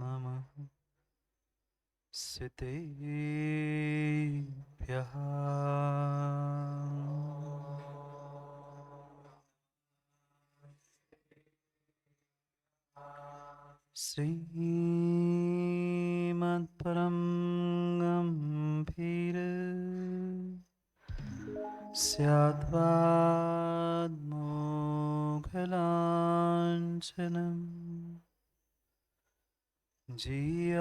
नमः सिद्धेभ्यः। श्रीमत्परं गम्भीर स्याद्वाद्मोघलाञ्छनम् जियात्रैलोक्यनाथस्य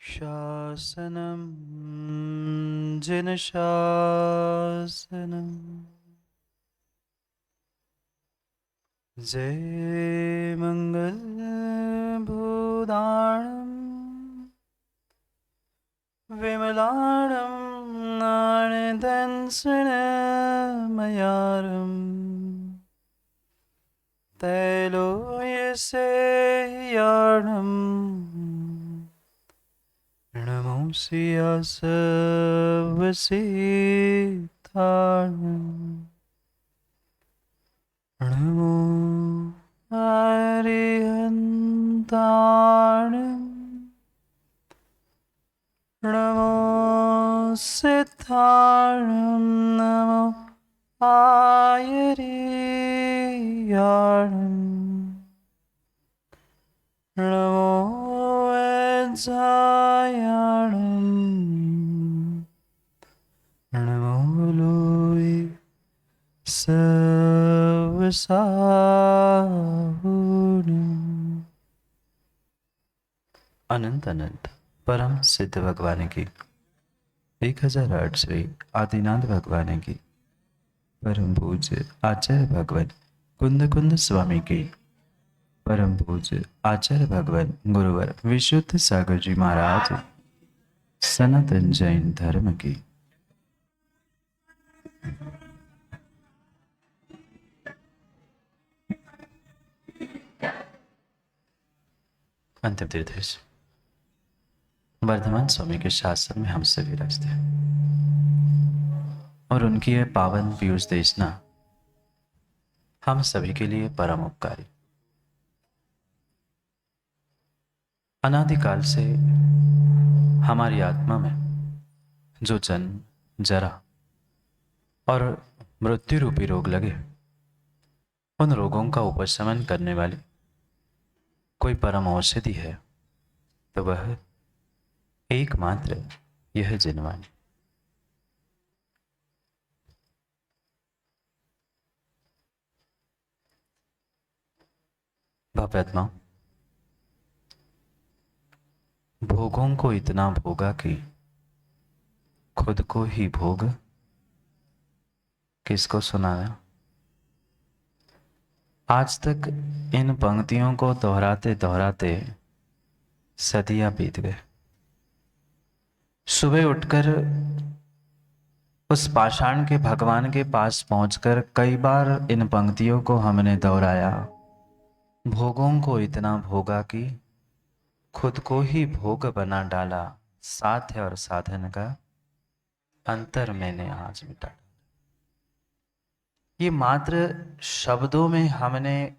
शासनं जिनशासनम्। जय मंगल भूदाणं विमलाणं नारदंसनमयारं तैलोयसेयाणं नमोऽस्यासवसीताणम्। नमो हरिहन्ताणं नमो सिद्धाणं नमो आयर्याणं नमो वज्रायाणं नमो लोये सर्वसाहुणम्। अनंत अनंत परम सिद्ध भगवान की 1008 श्री आदिनाथ भगवान की परम पूज्य आचार्य भगवान कुंद कुंद स्वामी की परम पूज्य आचार्य भगवान गुरुवर विशुद्ध सागर जी महाराज सनातन जैन धर्म की अंतिम तीर्थेश वर्धमान स्वामी के शासन में हम सभी रचते हैं और उनकी यह पावन पीयूष देशना हम सभी के लिए परम उपकारी। अनादिकाल से हमारी आत्मा में जो जन्म जरा और मृत्यु रूपी रोग लगे, उन रोगों का उपशमन करने वाली कोई परम औषधि है तो वह एकमात्र यह जिनवाणी। भव्यात्मा भोगों को इतना भोगा कि खुद को ही भोग किसको सुनाया। आज तक इन पंक्तियों को दोहराते दोहराते सदियां बीत गए। सुबह उठकर उस पाषाण के भगवान के पास पहुंचकर कई बार इन पंक्तियों को हमने दोहराया। भोगों को इतना भोगा कि खुद को ही भोग बना डाला, साध्य और साधन का अंतर मैंने आज मिटा। ये मात्र शब्दों में हमने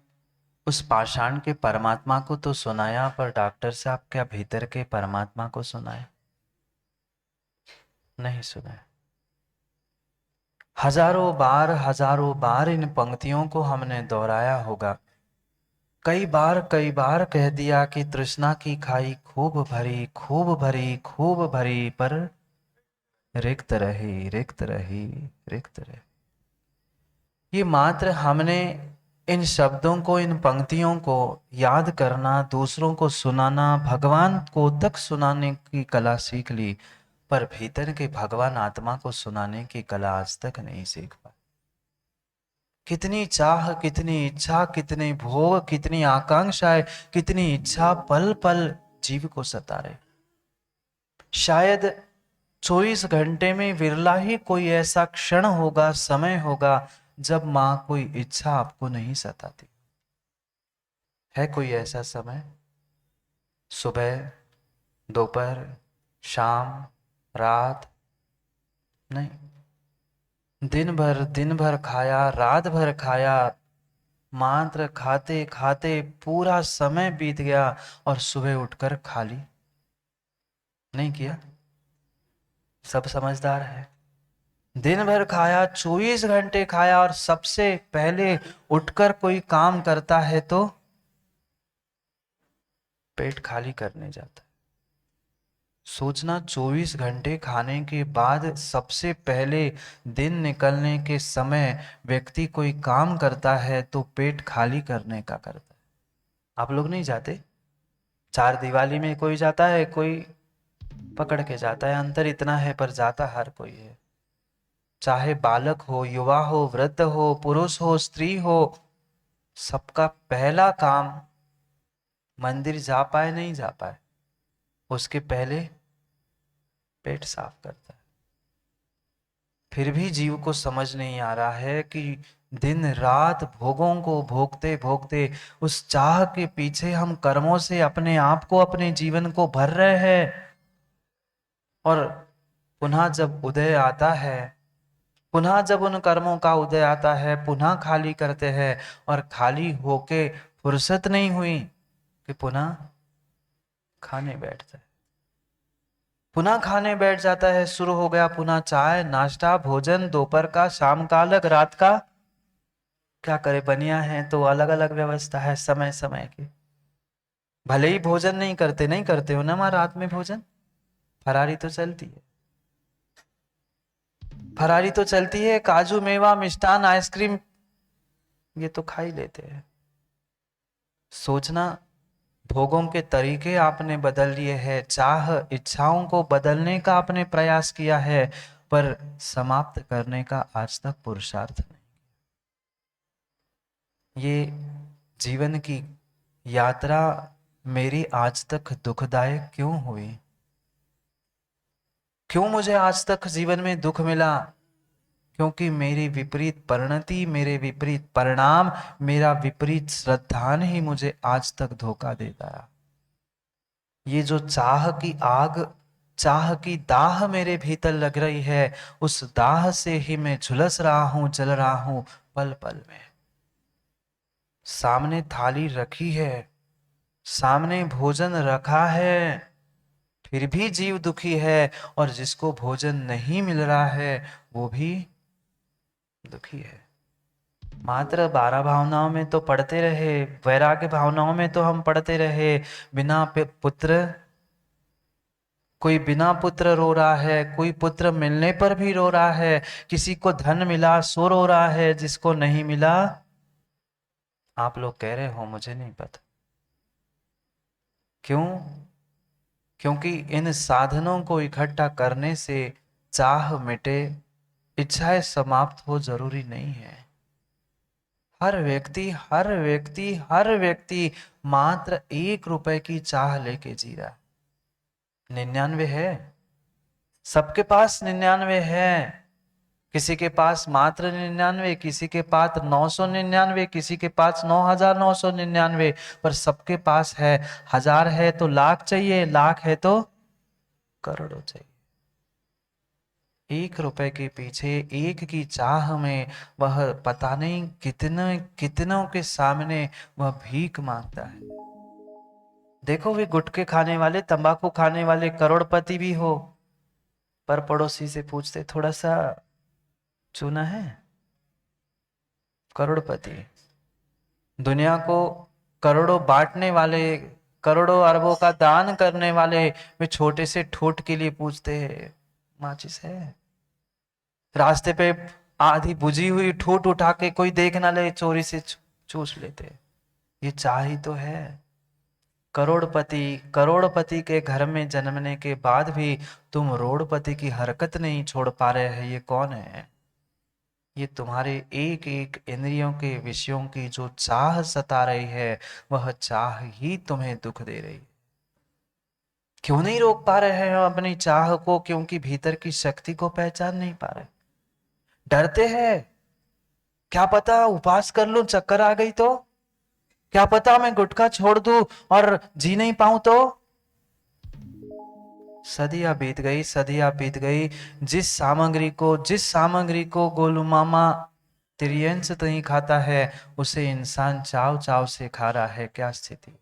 उस पाषाण के परमात्मा को तो सुनाया, पर डॉक्टर साहब क्या भीतर के परमात्मा को सुनाया? नहीं सुनाया। हजारों बार इन पंक्तियों को हमने दोहराया होगा। कई बार कह दिया कि तृष्णा की खाई खूब भरी खूब भरी खूब भरी, पर रिक्त रही रिक्त रही रिक्त रही। ये मात्र हमने इन शब्दों को, इन पंक्तियों को याद करना, दूसरों को सुनाना, भगवान को तक सुनाने की कला सीख ली, पर भीतर के भगवान आत्मा को सुनाने की कला आज तक नहीं सीख पाए। कितनी चाह, कितनी इच्छा, कितने भोग, कितनी आकांक्षाएं, कितनी इच्छा पल पल जीव को सता रहे। शायद 24 घंटे में विरला ही कोई ऐसा क्षण होगा, समय होगा, जब मां कोई इच्छा आपको नहीं सताती। है कोई ऐसा समय? सुबह, दोपहर, शाम, रात नहीं, दिन भर खाया, रात भर खाया, मात्र खाते खाते पूरा समय बीत गया और सुबह उठकर खाली नहीं किया। सब समझदार है। दिन भर खाया, 24 घंटे खाया और सबसे पहले उठकर कोई काम करता है तो पेट खाली करने जाता है। सोचना, 24 घंटे खाने के बाद सबसे पहले दिन निकलने के समय व्यक्ति कोई काम करता है तो पेट खाली करने का करता है। आप लोग नहीं जाते? चार दिवाली में कोई जाता है, कोई पकड़ के जाता है, अंतर इतना है पर जाता हर कोई है। चाहे बालक हो, युवा हो, वृद्ध हो, पुरुष हो, स्त्री हो, सबका पहला काम, मंदिर जा पाए नहीं जा पाए, उसके पहले पेट साफ करता है। फिर भी जीव को समझ नहीं आ रहा है कि दिन रात भोगों को भोगते भोगते उस चाह के पीछे हम कर्मों से अपने आप को, अपने जीवन को भर रहे हैं। और पुनः जब उदय आता है, पुनः जब उन कर्मों का उदय आता है, पुनः खाली करते हैं और खाली होके फुर्सत नहीं हुई कि पुनः खाने बैठता है। पुनः खाने बैठ जाता है, शुरू हो गया पुनः चाय, नाश्ता, भोजन, दोपहर का, शाम का अलग, रात का। क्या करे, बनिया है तो अलग अलग व्यवस्था है समय समय की। भले ही भोजन नहीं करते, नहीं करते हो ना मां रात में भोजन, फरारी तो चलती है, फरारी तो चलती है, काजू, मेवा, मिष्टान, आइसक्रीम ये तो खा ही लेते हैं। सोचना, भोगों के तरीके आपने बदल लिए हैं, चाह इच्छाओं को बदलने का आपने प्रयास किया है, पर समाप्त करने का आज तक पुरुषार्थ नहीं। ये जीवन की यात्रा मेरी आज तक दुखदायक क्यों हुई? क्यों मुझे आज तक जीवन में दुख मिला? क्योंकि मेरी विपरीत परिणति, मेरे विपरीत परिणाम, मेरा विपरीत श्रद्धान ही मुझे आज तक धोखा देता है। ये जो चाह की आग, चाह की दाह मेरे भीतर लग रही है, उस दाह से ही मैं झुलस रहा हूं, जल रहा हूं पल पल में। सामने थाली रखी है, सामने भोजन रखा है, फिर भी जीव दुखी है, और जिसको भोजन नहीं मिल रहा है वो भी दुखी है। मात्र 12 भावनाओं में तो पढ़ते रहे, वैराग्य भावनाओं में तो हम पढ़ते रहे, बिना पुत्र, कोई बिना पुत्र रो रहा है, कोई पुत्र मिलने पर भी रो रहा है, किसी को धन मिला सो रो रहा है, जिसको नहीं मिला। आप लोग कह रहे हो, मुझे नहीं पता क्यों। क्योंकि इन साधनों को इकट्ठा करने से चाह मिटे, इच्छाएं समाप्त हो जरूरी नहीं है। हर व्यक्ति हर व्यक्ति हर व्यक्ति मात्र 1 रुपए की चाह लेके जी रहा है। 99 है, सबके पास 99 है। किसी के पास मात्र 99, किसी के पास 999, किसी के पास 9999, पर सबके पास है। 1000 है तो लाख चाहिए, लाख है तो करोड़ों चाहिए। 1 रुपए के पीछे, एक की चाह में वह पता नहीं कितने कितनों के सामने वह भीख मांगता है। देखो, वे गुटखे खाने वाले, तंबाकू खाने वाले करोड़पति भी हो, पर पड़ोसी से पूछते थोड़ा सा चूना है, करोड़पति। दुनिया को करोड़ों बांटने वाले, करोड़ों अरबों का दान करने वाले, वे छोटे से ठोट के लिए पूछते हैं माचिस है। रास्ते पे आधी बुझी हुई ठोट उठा के कोई देख ना ले, चोरी से चूस लेते। ये चाह ही तो है। करोड़पति, करोड़पति के घर में जन्मने के बाद भी तुम रोड़पति की हरकत नहीं छोड़ पा रहे हैं, ये कौन है? ये तुम्हारे एक एक इंद्रियों के विषयों की जो चाह सता रही है, वह चाह ही तुम्हें दुख दे रही है। क्यों नहीं रोक पा रहे हैं हम अपनी चाह को? क्योंकि भीतर की शक्ति को पहचान नहीं पा रहे, डरते हैं। क्या पता उपवास कर लूं, चक्कर आ गई तो? क्या पता मैं गुटखा छोड़ दूं और जी नहीं पाऊं तो? सदियां बीत गई, सदियां बीत गई। जिस सामग्री को गोलू मामा त्रियंश नहीं खाता है, उसे इंसान चाव चाव से खा रहा है। क्या स्थिति?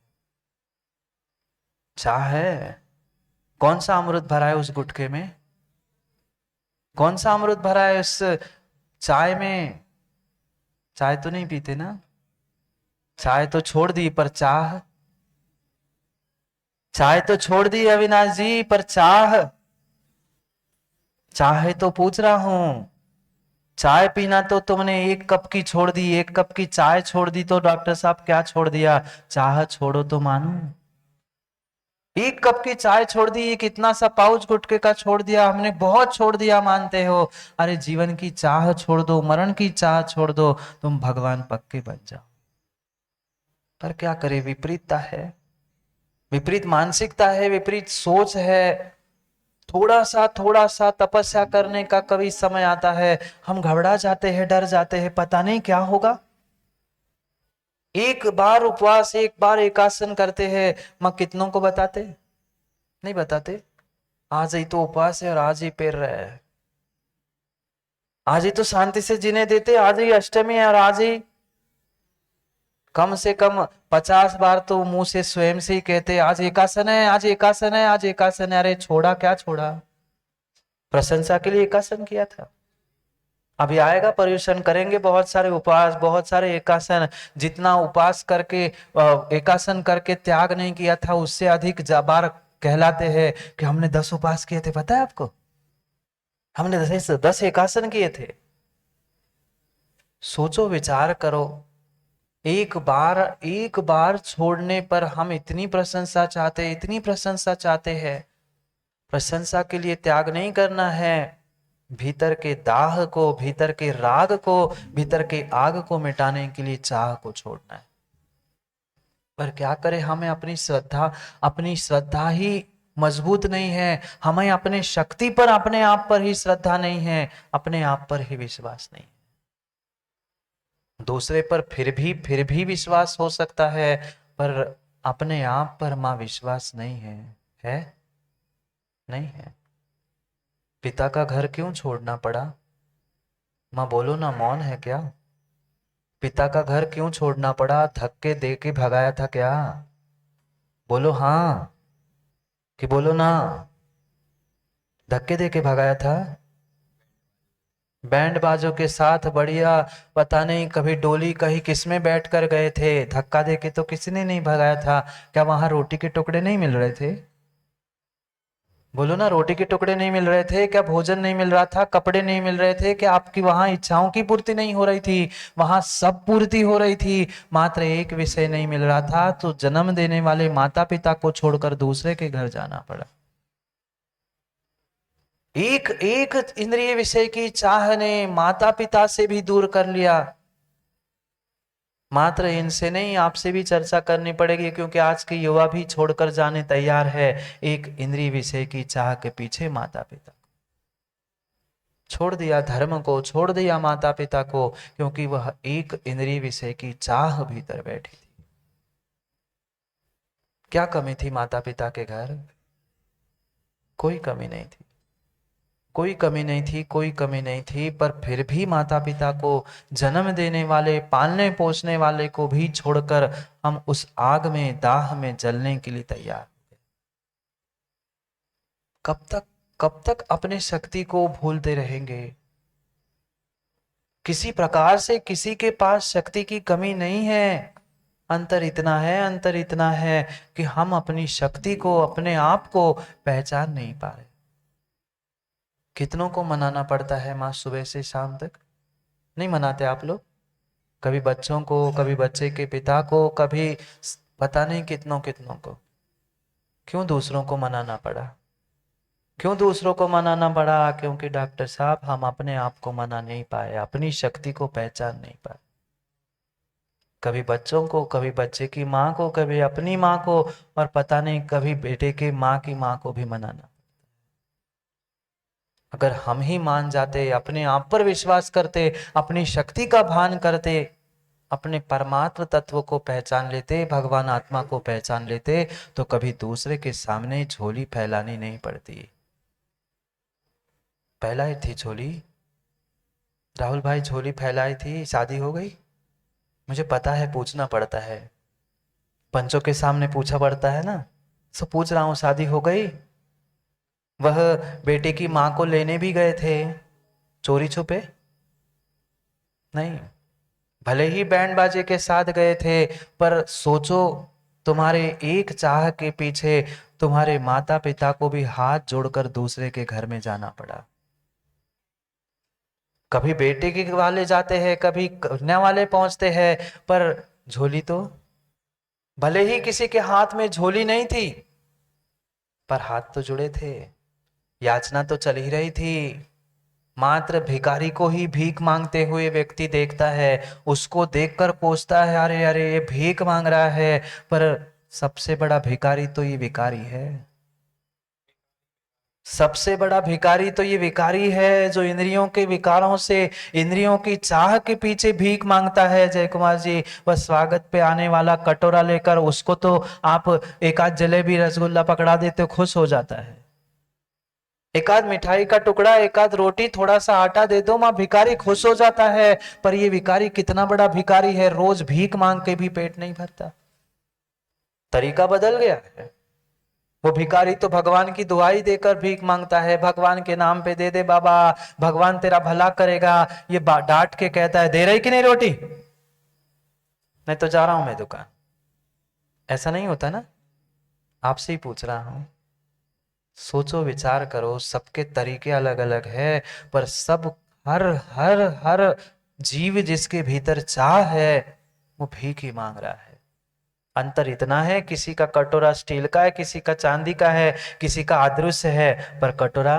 चाह है। कौन सा अमृत भरा है उस गुटखे में? कौन सा अमृत भरा है उस चाय में? चाय तो नहीं पीते ना? चाय तो छोड़ दी, पर चाह? चाय तो छोड़ दी अविनाश जी, पर चाह? चाहे तो पूछ रहा हूं। चाय पीना तो तुमने एक कप की छोड़ दी, एक कप की चाय छोड़ दी, तो डॉक्टर साहब क्या छोड़ दिया? चाह छोड़ो तो मानो। एक कप की चाय छोड़ दी, एक इतना सा पाउच गुटखे का छोड़ दिया, हमने बहुत छोड़ दिया मानते हो। अरे जीवन की चाह छोड़ दो, मरण की चाह छोड़ दो, तुम भगवान पक्के बन जाओ। पर क्या करे, विपरीतता है, विपरीत मानसिकता है, विपरीत सोच है। थोड़ा सा तपस्या करने का कभी समय आता है, हम घबरा जाते हैं, डर जाते हैं, पता नहीं क्या होगा। एक बार उपवास, एक बार एकासन करते हैं, मां कितनों को बताते? नहीं बताते। आज ही तो उपवास है और आज ही पैर रहा है, आज ही तो शांति से जीने देते, आज ही अष्टमी है और आज ही। कम से कम 50 बार तो मुंह से स्वयं से ही कहते आज एकासन है, आज एकासन है, आज एकासन है। अरे छोड़ा, क्या छोड़ा? प्रशंसा के लिए एकासन किया था। अभी आएगा पर्यूषण, करेंगे बहुत सारे उपवास, बहुत सारे एकासन। जितना उपवास करके एकासन करके त्याग नहीं किया था, उससे अधिक बार कहलाते हैं कि हमने 10 उपवास किए थे। पता है आपको? हमने 10 एकासन किए थे। सोचो, विचार करो। एक बार छोड़ने पर हम इतनी प्रशंसा चाहते, इतनी प्रशंसा चाहते हैं। प्रशंसा के लिए त्याग नहीं करना है, भीतर के दाह को, भीतर के राग को, भीतर के आग को मिटाने के लिए चाह को छोड़ना है। पर क्या करें, हमें अपनी श्रद्धा ही मजबूत नहीं है, हमें अपने शक्ति पर, अपने आप पर ही श्रद्धा नहीं है, अपने आप पर ही विश्वास नहीं। दूसरे पर फिर भी विश्वास हो सकता है, पर अपने आप पर मां विश्वास नहीं है। है? नहीं है। पिता का घर क्यों छोड़ना पड़ा? मां बोलो ना, मौन है क्या? पिता का घर क्यों छोड़ना पड़ा? धक्के दे के भगाया था क्या? बोलो हाँ, कि बोलो ना। धक्के दे के भगाया था, बैंड बाजों के साथ बढ़िया। पता नहीं कभी डोली कहीं किसमें बैठ कर गए थे, धक्का दे के तो किसी ने नहीं भगाया था। क्या वहां रोटी के टुकड़े नहीं मिल रहे थे? बोलो ना, रोटी के टुकड़े नहीं मिल रहे थे क्या? भोजन नहीं मिल रहा था? कपड़े नहीं मिल रहे थे क्या? आपकी वहां इच्छाओं की पूर्ति नहीं हो रही थी? वहां सब पूर्ति हो रही थी, मात्र एक विषय नहीं मिल रहा था, तो जन्म देने वाले माता पिता को छोड़कर दूसरे के घर जाना पड़ा। एक एक इंद्रिय विषय की चाह ने माता पिता से भी दूर कर लिया। मात्र इनसे नहीं, आपसे भी चर्चा करनी पड़ेगी, क्योंकि आज के युवा भी छोड़कर जाने तैयार है एक इंद्रिय विषय की चाह के पीछे माता पिता। छोड़ दिया धर्म को, छोड़ दिया माता पिता को, क्योंकि वह एक इंद्रिय विषय की चाह भीतर बैठी थी। क्या कमी थी माता पिता के घर? कोई कमी नहीं थी, कोई कमी नहीं थी, कोई कमी नहीं थी। पर फिर भी माता पिता को, जन्म देने वाले, पालने पोसने वाले को भी छोड़कर हम उस आग में, दाह में जलने के लिए तैयार। कब तक अपने शक्ति को भूलते रहेंगे? किसी प्रकार से किसी के पास शक्ति की कमी नहीं है। अंतर इतना है, अंतर इतना है कि हम अपनी शक्ति को, अपने आप को पहचान नहीं पा रहे। कितनों को मनाना पड़ता है मां सुबह से शाम तक? नहीं मनाते आप लोग? कभी बच्चों को, कभी बच्चे के पिता को, कभी पता नहीं कितनों कितनों को। क्यों दूसरों को मनाना पड़ा? क्यों दूसरों को मनाना पड़ा? क्योंकि डॉक्टर साहब हम अपने आप को मना नहीं पाए, अपनी शक्ति को पहचान नहीं पाए। कभी बच्चों को, कभी बच्चे की माँ को, कभी अपनी माँ को, और पता नहीं कभी बेटे के माँ की माँ को भी मनाना। अगर हम ही मान जाते, अपने आप पर विश्वास करते, अपनी शक्ति का भान करते, अपने परमात्म तत्व को पहचान लेते, भगवान आत्मा को पहचान लेते, तो कभी दूसरे के सामने झोली फैलानी नहीं पड़ती। फैलाई थी झोली, राहुल भाई झोली फैलाई थी, शादी हो गई? मुझे पता है पूछना पड़ता है, पंचों के सामने पूछा पड़ता है ना, सो पूछ रहा हूं शादी हो गई? वह बेटे की मां को लेने भी गए थे चोरी छुपे? नहीं, भले ही बैंड बाजे के साथ गए थे, पर सोचो तुम्हारे एक चाह के पीछे तुम्हारे माता पिता को भी हाथ जोड़कर दूसरे के घर में जाना पड़ा। कभी बेटे के वाले जाते हैं, कभी कन्या वाले पहुंचते हैं, पर झोली तो, भले ही किसी के हाथ में झोली नहीं थी, पर हाथ तो जुड़े थे, याचना तो चल ही रही थी। मात्र भिखारी को ही भीख मांगते हुए व्यक्ति देखता है, उसको देखकर कोसता है, अरे अरे ये भीख मांग रहा है, पर सबसे बड़ा भिखारी तो ये विकारी है। सबसे बड़ा भिखारी तो ये विकारी है जो इंद्रियों के विकारों से, इंद्रियों की चाह के पीछे भीख मांगता है। जय कुमार जी, वह स्वागत पे आने वाला कटोरा लेकर उसको तो आप एक आध जलेबी रसगुल्ला पकड़ा देते हो, खुश हो जाता है। एक आध मिठाई का टुकड़ा, एक आध रोटी, थोड़ा सा आटा दे दो, मां भिखारी खुश हो जाता है। पर ये भिखारी कितना बड़ा भिखारी है, रोज भीख मांग के भी पेट नहीं भरता। तरीका बदल गया है। वो भिखारी तो भगवान की दुआई देकर भीख मांगता है, भगवान के नाम पे दे दे बाबा, भगवान तेरा भला करेगा। ये डांट के कहता है, दे रही कि नहीं रोटी? मैं तो जा रहा हूं मैं दुकान। ऐसा नहीं होता ना? आपसे ही पूछ रहा हूं, सोचो विचार करो, सबके तरीके अलग अलग है, पर सब हर हर हर जीव जिसके भीतर चाह है वो भीख ही मांग रहा है। अंतर इतना है, किसी का कटोरा स्टील का है, किसी का चांदी का है, किसी का अदृश्य है, पर कटोरा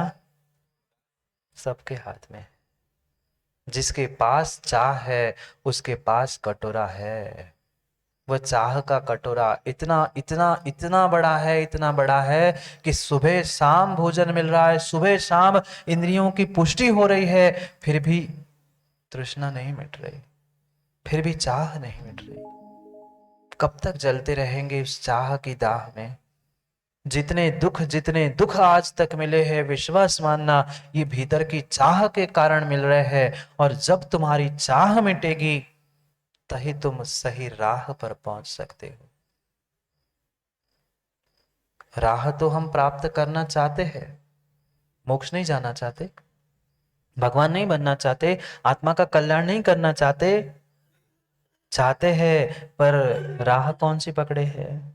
सबके हाथ में है। जिसके पास चाह है उसके पास कटोरा है। वह चाह का कटोरा इतना इतना इतना बड़ा है, इतना बड़ा है कि सुबह शाम भोजन मिल रहा है, सुबह शाम इंद्रियों की पुष्टि हो रही है, फिर भी तृष्णा नहीं मिट रही, फिर भी चाह नहीं मिट रही। कब तक जलते रहेंगे उस चाह की दाह में? जितने दुख आज तक मिले हैं, विश्वास मानना ये भीतर की चाह के कारण मिल रहे हैं। और जब तुम्हारी चाह मिटेगी तभी तुम सही राह पर पहुंच सकते हो। राह तो हम प्राप्त करना चाहते हैं, मोक्ष नहीं जाना चाहते, भगवान नहीं बनना चाहते, आत्मा का कल्याण नहीं करना चाहते, चाहते हैं, पर राह कौन सी पकड़े है?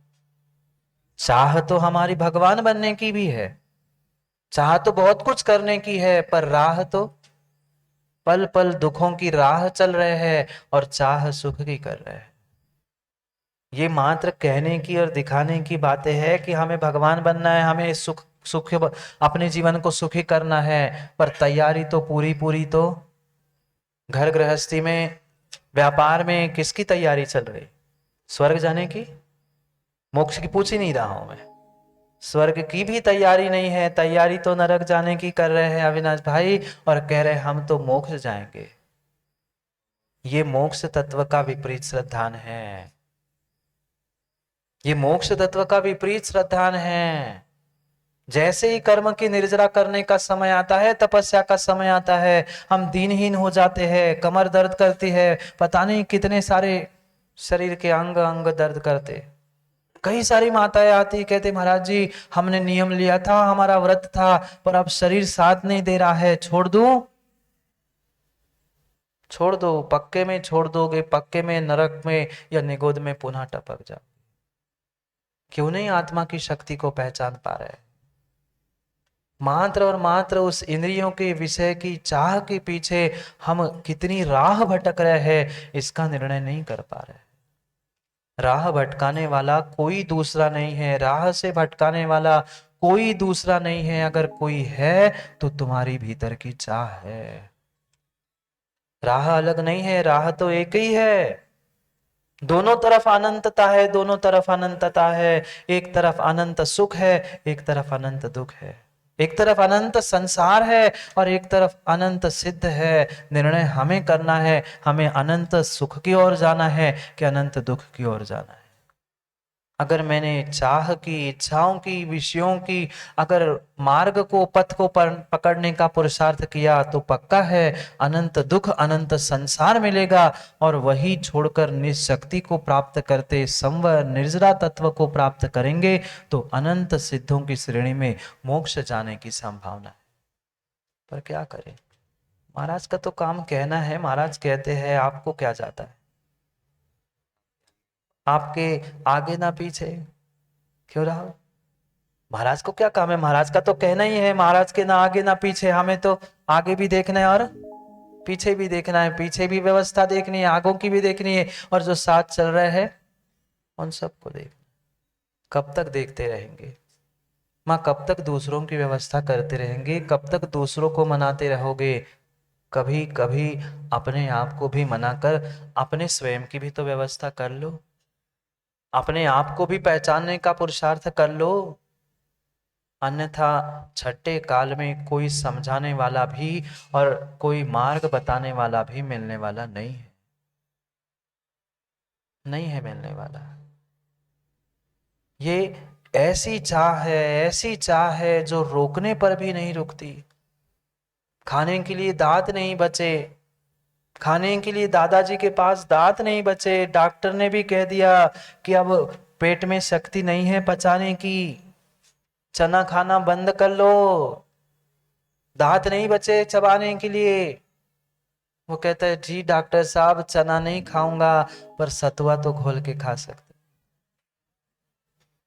चाह तो हमारी भगवान बनने की भी है, चाह तो बहुत कुछ करने की है, पर राह तो पल पल दुखों की राह चल रहे हैं और चाह सुख की कर रहे हैं। ये मात्र कहने की और दिखाने की बातें है कि हमें भगवान बनना है, हमें सुख सुख अपने जीवन को सुखी करना है, पर तैयारी तो पूरी पूरी तो घर गृहस्थी में, व्यापार में किसकी तैयारी चल रही? स्वर्ग जाने की? मोक्ष की पूछ ही नहीं रहा हूं मैं। स्वर्ग की भी तैयारी नहीं है, तैयारी तो नरक जाने की कर रहे हैं अविनाश भाई, और कह रहे हैं हम तो मोक्ष जाएंगे। ये मोक्ष तत्व का विपरीत श्रद्धान है, ये मोक्ष तत्व का विपरीत श्रद्धान है। जैसे ही कर्म की निर्जरा करने का समय आता है, तपस्या का समय आता है, हम दीनहीन हो जाते हैं, कमर दर्द करती है, पता नहीं कितने सारे शरीर के अंग अंग दर्द करते। कई सारी माताएं आती कहते महाराज जी हमने नियम लिया था, हमारा व्रत था, पर अब शरीर साथ नहीं दे रहा है, छोड़ दूं? छोड़ दो, पक्के में छोड़ दोगे, पक्के में नरक में या निगोद में पुनः टपक जाओ। क्यों नहीं आत्मा की शक्ति को पहचान पा रहे? मात्र और मात्र उस इंद्रियों के विषय की चाह के पीछे हम कितनी राह भटक रहे हैं, इसका निर्णय नहीं कर पा रहे। राह भटकाने वाला कोई दूसरा नहीं है, राह से भटकाने वाला कोई दूसरा नहीं है। अगर कोई है तो तुम्हारी भीतर की चाह है। राह अलग नहीं है, राह तो एक ही है। दोनों तरफ अनंतता है, दोनों तरफ अनंतता है। एक तरफ अनंत सुख है, एक तरफ अनंत दुख है। एक तरफ अनंत संसार है और एक तरफ अनंत सिद्ध है। निर्णय हमें करना है, हमें अनंत सुख की ओर जाना है कि अनंत दुख की ओर जाना है। अगर मैंने चाह की, इच्छाओं की, विषयों की, अगर मार्ग को, पथ को पकड़ने का पुरुषार्थ किया तो पक्का है अनंत दुख, अनंत संसार मिलेगा। और वही छोड़कर निशक्ति को प्राप्त करते संवर निर्जरा तत्व को प्राप्त करेंगे तो अनंत सिद्धों की श्रेणी में मोक्ष जाने की संभावना है। पर क्या करें, महाराज का तो काम कहना है, महाराज कहते हैं, आपको क्या जाता है, आपके आगे ना पीछे क्यों रहा। महाराज को क्या काम है, महाराज का तो कहना ही है, महाराज के ना आगे ना पीछे, हमें तो आगे भी देखना है और पीछे भी देखना है, पीछे भी व्यवस्था देखनी है, आगों की भी देखनी है, और जो साथ चल रहे हैं उन सबको देखना। कब तक देखते रहेंगे माँ, कब तक दूसरों की व्यवस्था करते रहेंगे, कब तक दूसरों को मनाते रहोगे। कभी कभी अपने आप को भी मनाकर अपने स्वयं की भी तो व्यवस्था कर लो, अपने आप को भी पहचानने का पुरुषार्थ कर लो। अन्यथा छठे काल में कोई समझाने वाला भी और कोई मार्ग बताने वाला भी मिलने वाला नहीं है, नहीं है मिलने वाला। ये ऐसी चाह है, ऐसी चाह है जो रोकने पर भी नहीं रुकती। खाने के लिए दांत नहीं बचे, खाने के लिए दादाजी के पास दांत नहीं बचे, डॉक्टर ने भी कह दिया कि अब पेट में शक्ति नहीं है पचाने की, चना खाना बंद कर लो, दांत नहीं बचे चबाने के लिए। वो कहता है जी डॉक्टर साहब चना नहीं खाऊंगा पर सतुआ तो घोल के खा सकते।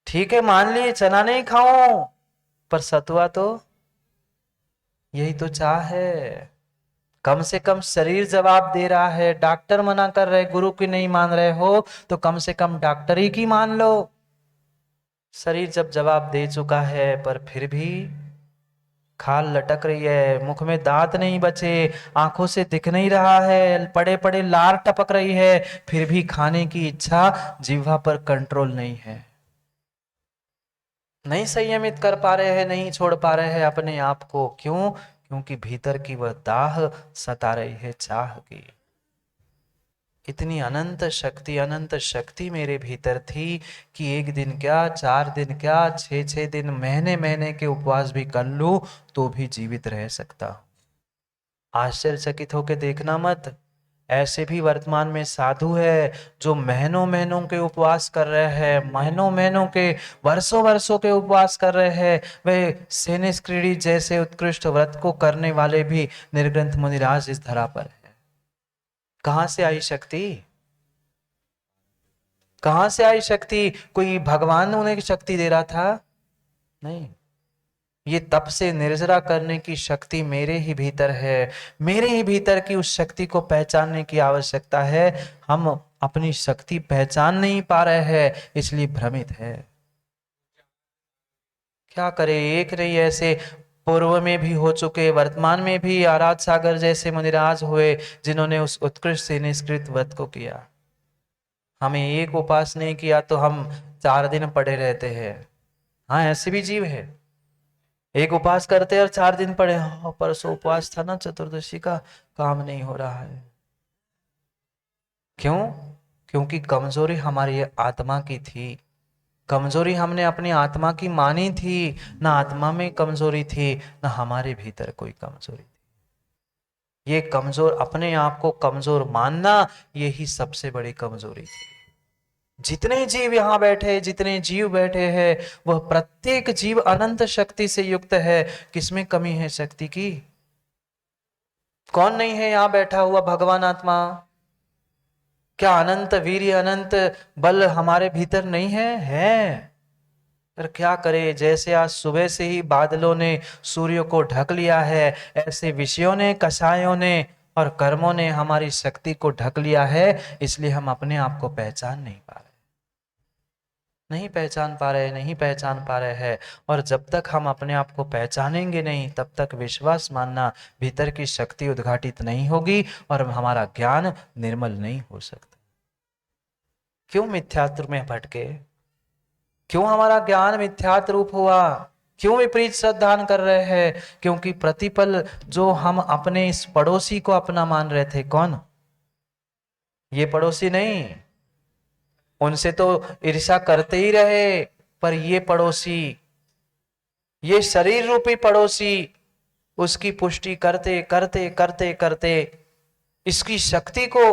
ठीक है मान लिए चना नहीं खाऊं पर सतुआ तो, यही तो चाह है। कम से कम शरीर जवाब दे रहा है, डॉक्टर मना कर रहे, गुरु की नहीं मान रहे हो तो कम से कम डॉक्टर ही की मान लो। शरीर जब जवाब दे चुका है पर फिर भी खाल लटक रही है, मुख में दांत नहीं बचे, आंखों से दिख नहीं रहा है, पड़े पड़े लार टपक रही है, फिर भी खाने की इच्छा जिह्वा पर कंट्रोल नहीं है। नहीं संयमित कर पा रहे हैं, नहीं छोड़ पा रहे हैं अपने आप को। क्यों? क्योंकि भीतर की वह दाह सता रही है चाह की। इतनी अनंत शक्ति मेरे भीतर थी कि एक दिन क्या, 4 दिन क्या, 6 दिन, महीने महीने के उपवास भी कर लूं तो भी जीवित रह सकता हूं। आश्चर्यचकित होकर देखना मत, ऐसे भी वर्तमान में साधु है जो महीनों महीनों के उपवास कर रहे हैं, महीनों महीनों के, वर्षों वर्षों के उपवास कर रहे हैं। वे सेनेस्क्रीडी जैसे उत्कृष्ट व्रत को करने वाले भी निर्ग्रंथ मुनिराज इस धरा पर है। कहां से आई शक्ति? कहां से आई शक्ति? कोई भगवान उन्हें शक्ति दे रहा था? नहीं, ये तप से निर्जरा करने की शक्ति मेरे ही भीतर है। मेरे ही भीतर की उस शक्ति को पहचानने की आवश्यकता है। हम अपनी शक्ति पहचान नहीं पा रहे हैं, इसलिए भ्रमित है। क्या करें, एक नहीं ऐसे पूर्व में भी हो चुके, वर्तमान में भी आराध सागर जैसे मुनिराज हुए जिन्होंने उस उत्कृष्ट से निष्कृत व्रत को किया। हमें एक उपास नहीं किया तो हम 4 दिन पड़े रहते हैं। हाँ ऐसे भी जीव है, एक उपवास करते और 4 दिन पड़े, हाँ परसों उपवास था ना चतुर्दशी का, काम नहीं हो रहा है। क्यों? क्योंकि कमजोरी हमारी आत्मा की थी, कमजोरी हमने अपनी आत्मा की मानी थी। ना आत्मा में कमजोरी थी, ना हमारे भीतर कोई कमजोरी थी। ये कमजोर, अपने आप को कमजोर मानना, यही सबसे बड़ी कमजोरी थी। जितने जीव यहाँ बैठे, जितने जीव बैठे हैं, वह प्रत्येक जीव अनंत शक्ति से युक्त है। किसमें कमी है शक्ति की? कौन नहीं है यहाँ बैठा हुआ भगवान आत्मा? क्या अनंत वीर्य, अनंत बल हमारे भीतर नहीं है? है। पर क्या करे, जैसे आज सुबह से ही बादलों ने सूर्य को ढक लिया है, ऐसे विषयों ने, कषायों ने और कर्मों ने हमारी शक्ति को ढक लिया है। इसलिए हम अपने आप को पहचान नहीं पा रहे, नहीं पहचान पा रहे, नहीं पहचान पा रहे हैं। और जब तक हम अपने आप को पहचानेंगे नहीं, तब तक विश्वास मानना, भीतर की शक्ति उद्घाटित नहीं होगी और हमारा ज्ञान निर्मल नहीं हो सकता। क्यों मिथ्यात्व में भटके? क्यों हमारा ज्ञान मिथ्यात्व रूप हुआ? क्यों विपरीत श्रद्धान कर रहे हैं? क्योंकि प्रतिपल जो हम अपने इस पड़ोसी को अपना मान रहे थे, कौन? ये पड़ोसी नहीं, उनसे तो ईर्ष्या करते ही रहे, पर ये पड़ोसी, ये शरीर रूपी पड़ोसी, उसकी पुष्टि करते करते करते करते इसकी शक्ति को,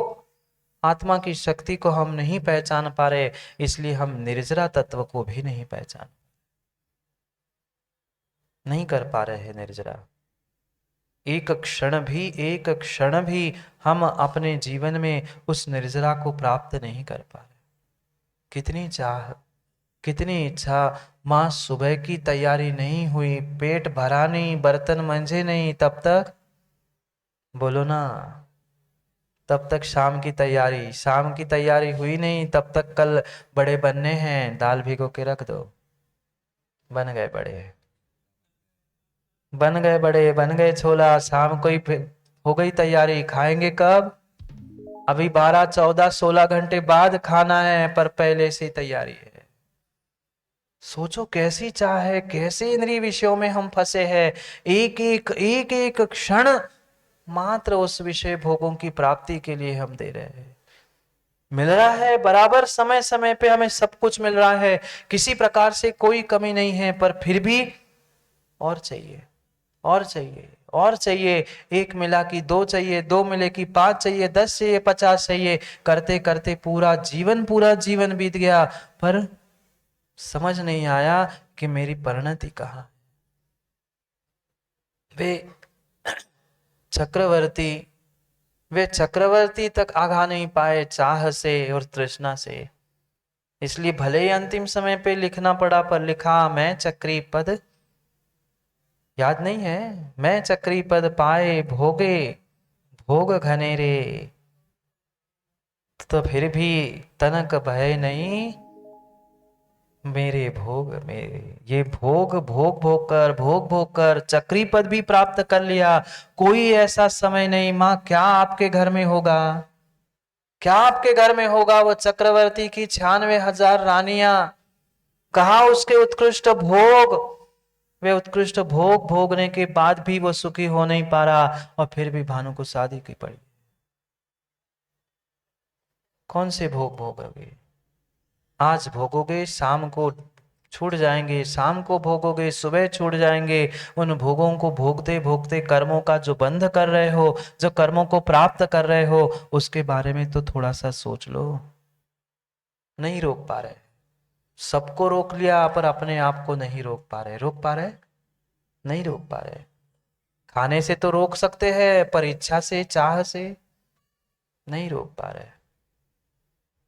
आत्मा की शक्ति को हम नहीं पहचान पा रहे, इसलिए हम निर्जरा तत्व को भी नहीं पहचान, नहीं कर पा रहे हैं निर्जरा। एक क्षण भी हम अपने जीवन में उस निर्जरा को प्राप्त नहीं कर पा रहे। कितनी चाह, कितनी इच्छा, मां सुबह की तैयारी नहीं हुई, पेट भरा नहीं, बर्तन मंजे नहीं, तब तक, बोलो ना, तब तक शाम की तैयारी, शाम की तैयारी हुई नहीं, तब तक कल बड़े बनने हैं, दाल भिगो के रख दो, बन गए बड़े, बन गए बड़े, बन गए छोला, शाम को ही हो गई तैयारी, खाएंगे कब? अभी 12, 14, 16 घंटे बाद खाना है, पर पहले से तैयारी है। सोचो कैसी चाह है, कैसे इंद्रिय विषयों में हम फंसे हैं। एक एक क्षण मात्र उस विषय भोगों की प्राप्ति के लिए हम दे रहे हैं। मिल रहा है बराबर, समय समय पे हमें सब कुछ मिल रहा है, किसी प्रकार से कोई कमी नहीं है, पर फिर भी और चाहिए, और चाहिए, और चाहिए। एक मिला कि दो चाहिए, दो मिले कि 5 चाहिए, 10 चाहिए, 50 चाहिए, करते करते पूरा जीवन बीत गया, पर समझ नहीं आया कि मेरी परिणति कहाँ। वे चक्रवर्ती, वे चक्रवर्ती तक आगा नहीं पाए चाह से और तृष्णा से, इसलिए भले ही अंतिम समय पे लिखना पड़ा, पर लिखा मैं चक्री पद, याद नहीं है? मैं चक्री पद पाए भोगे भोग घनेरे, तो फिर भी तनक भय नहीं मेरे भोग मेरे। ये भोग भोग कर चक्री पद भी प्राप्त कर लिया। कोई ऐसा समय नहीं, मां क्या आपके घर में होगा, क्या आपके घर में होगा वो चक्रवर्ती की 96,000 रानियां, कहा उसके उत्कृष्ट भोग, वे उत्कृष्ट भोग भोगने के बाद भी वो सुखी हो नहीं पा रहा, और फिर भी भानु को शादी की पड़ी। कौन से भोग भोगोगे? आज भोगोगे, शाम को छूट जाएंगे, शाम को भोगोगे, सुबह छूट जाएंगे। उन भोगों को भोगते भोगते कर्मों का जो बंध कर रहे हो, जो कर्मों को प्राप्त कर रहे हो, उसके बारे में तो थोड़ा सा सोच लो। नहीं रोक पा रहे, सबको रोक लिया, पर अपने आप को नहीं रोक पा रहे। रोक पा रहे? नहीं रोक पा रहे। खाने से तो रोक सकते हैं, पर इच्छा से, चाह से नहीं रोक पा रहे,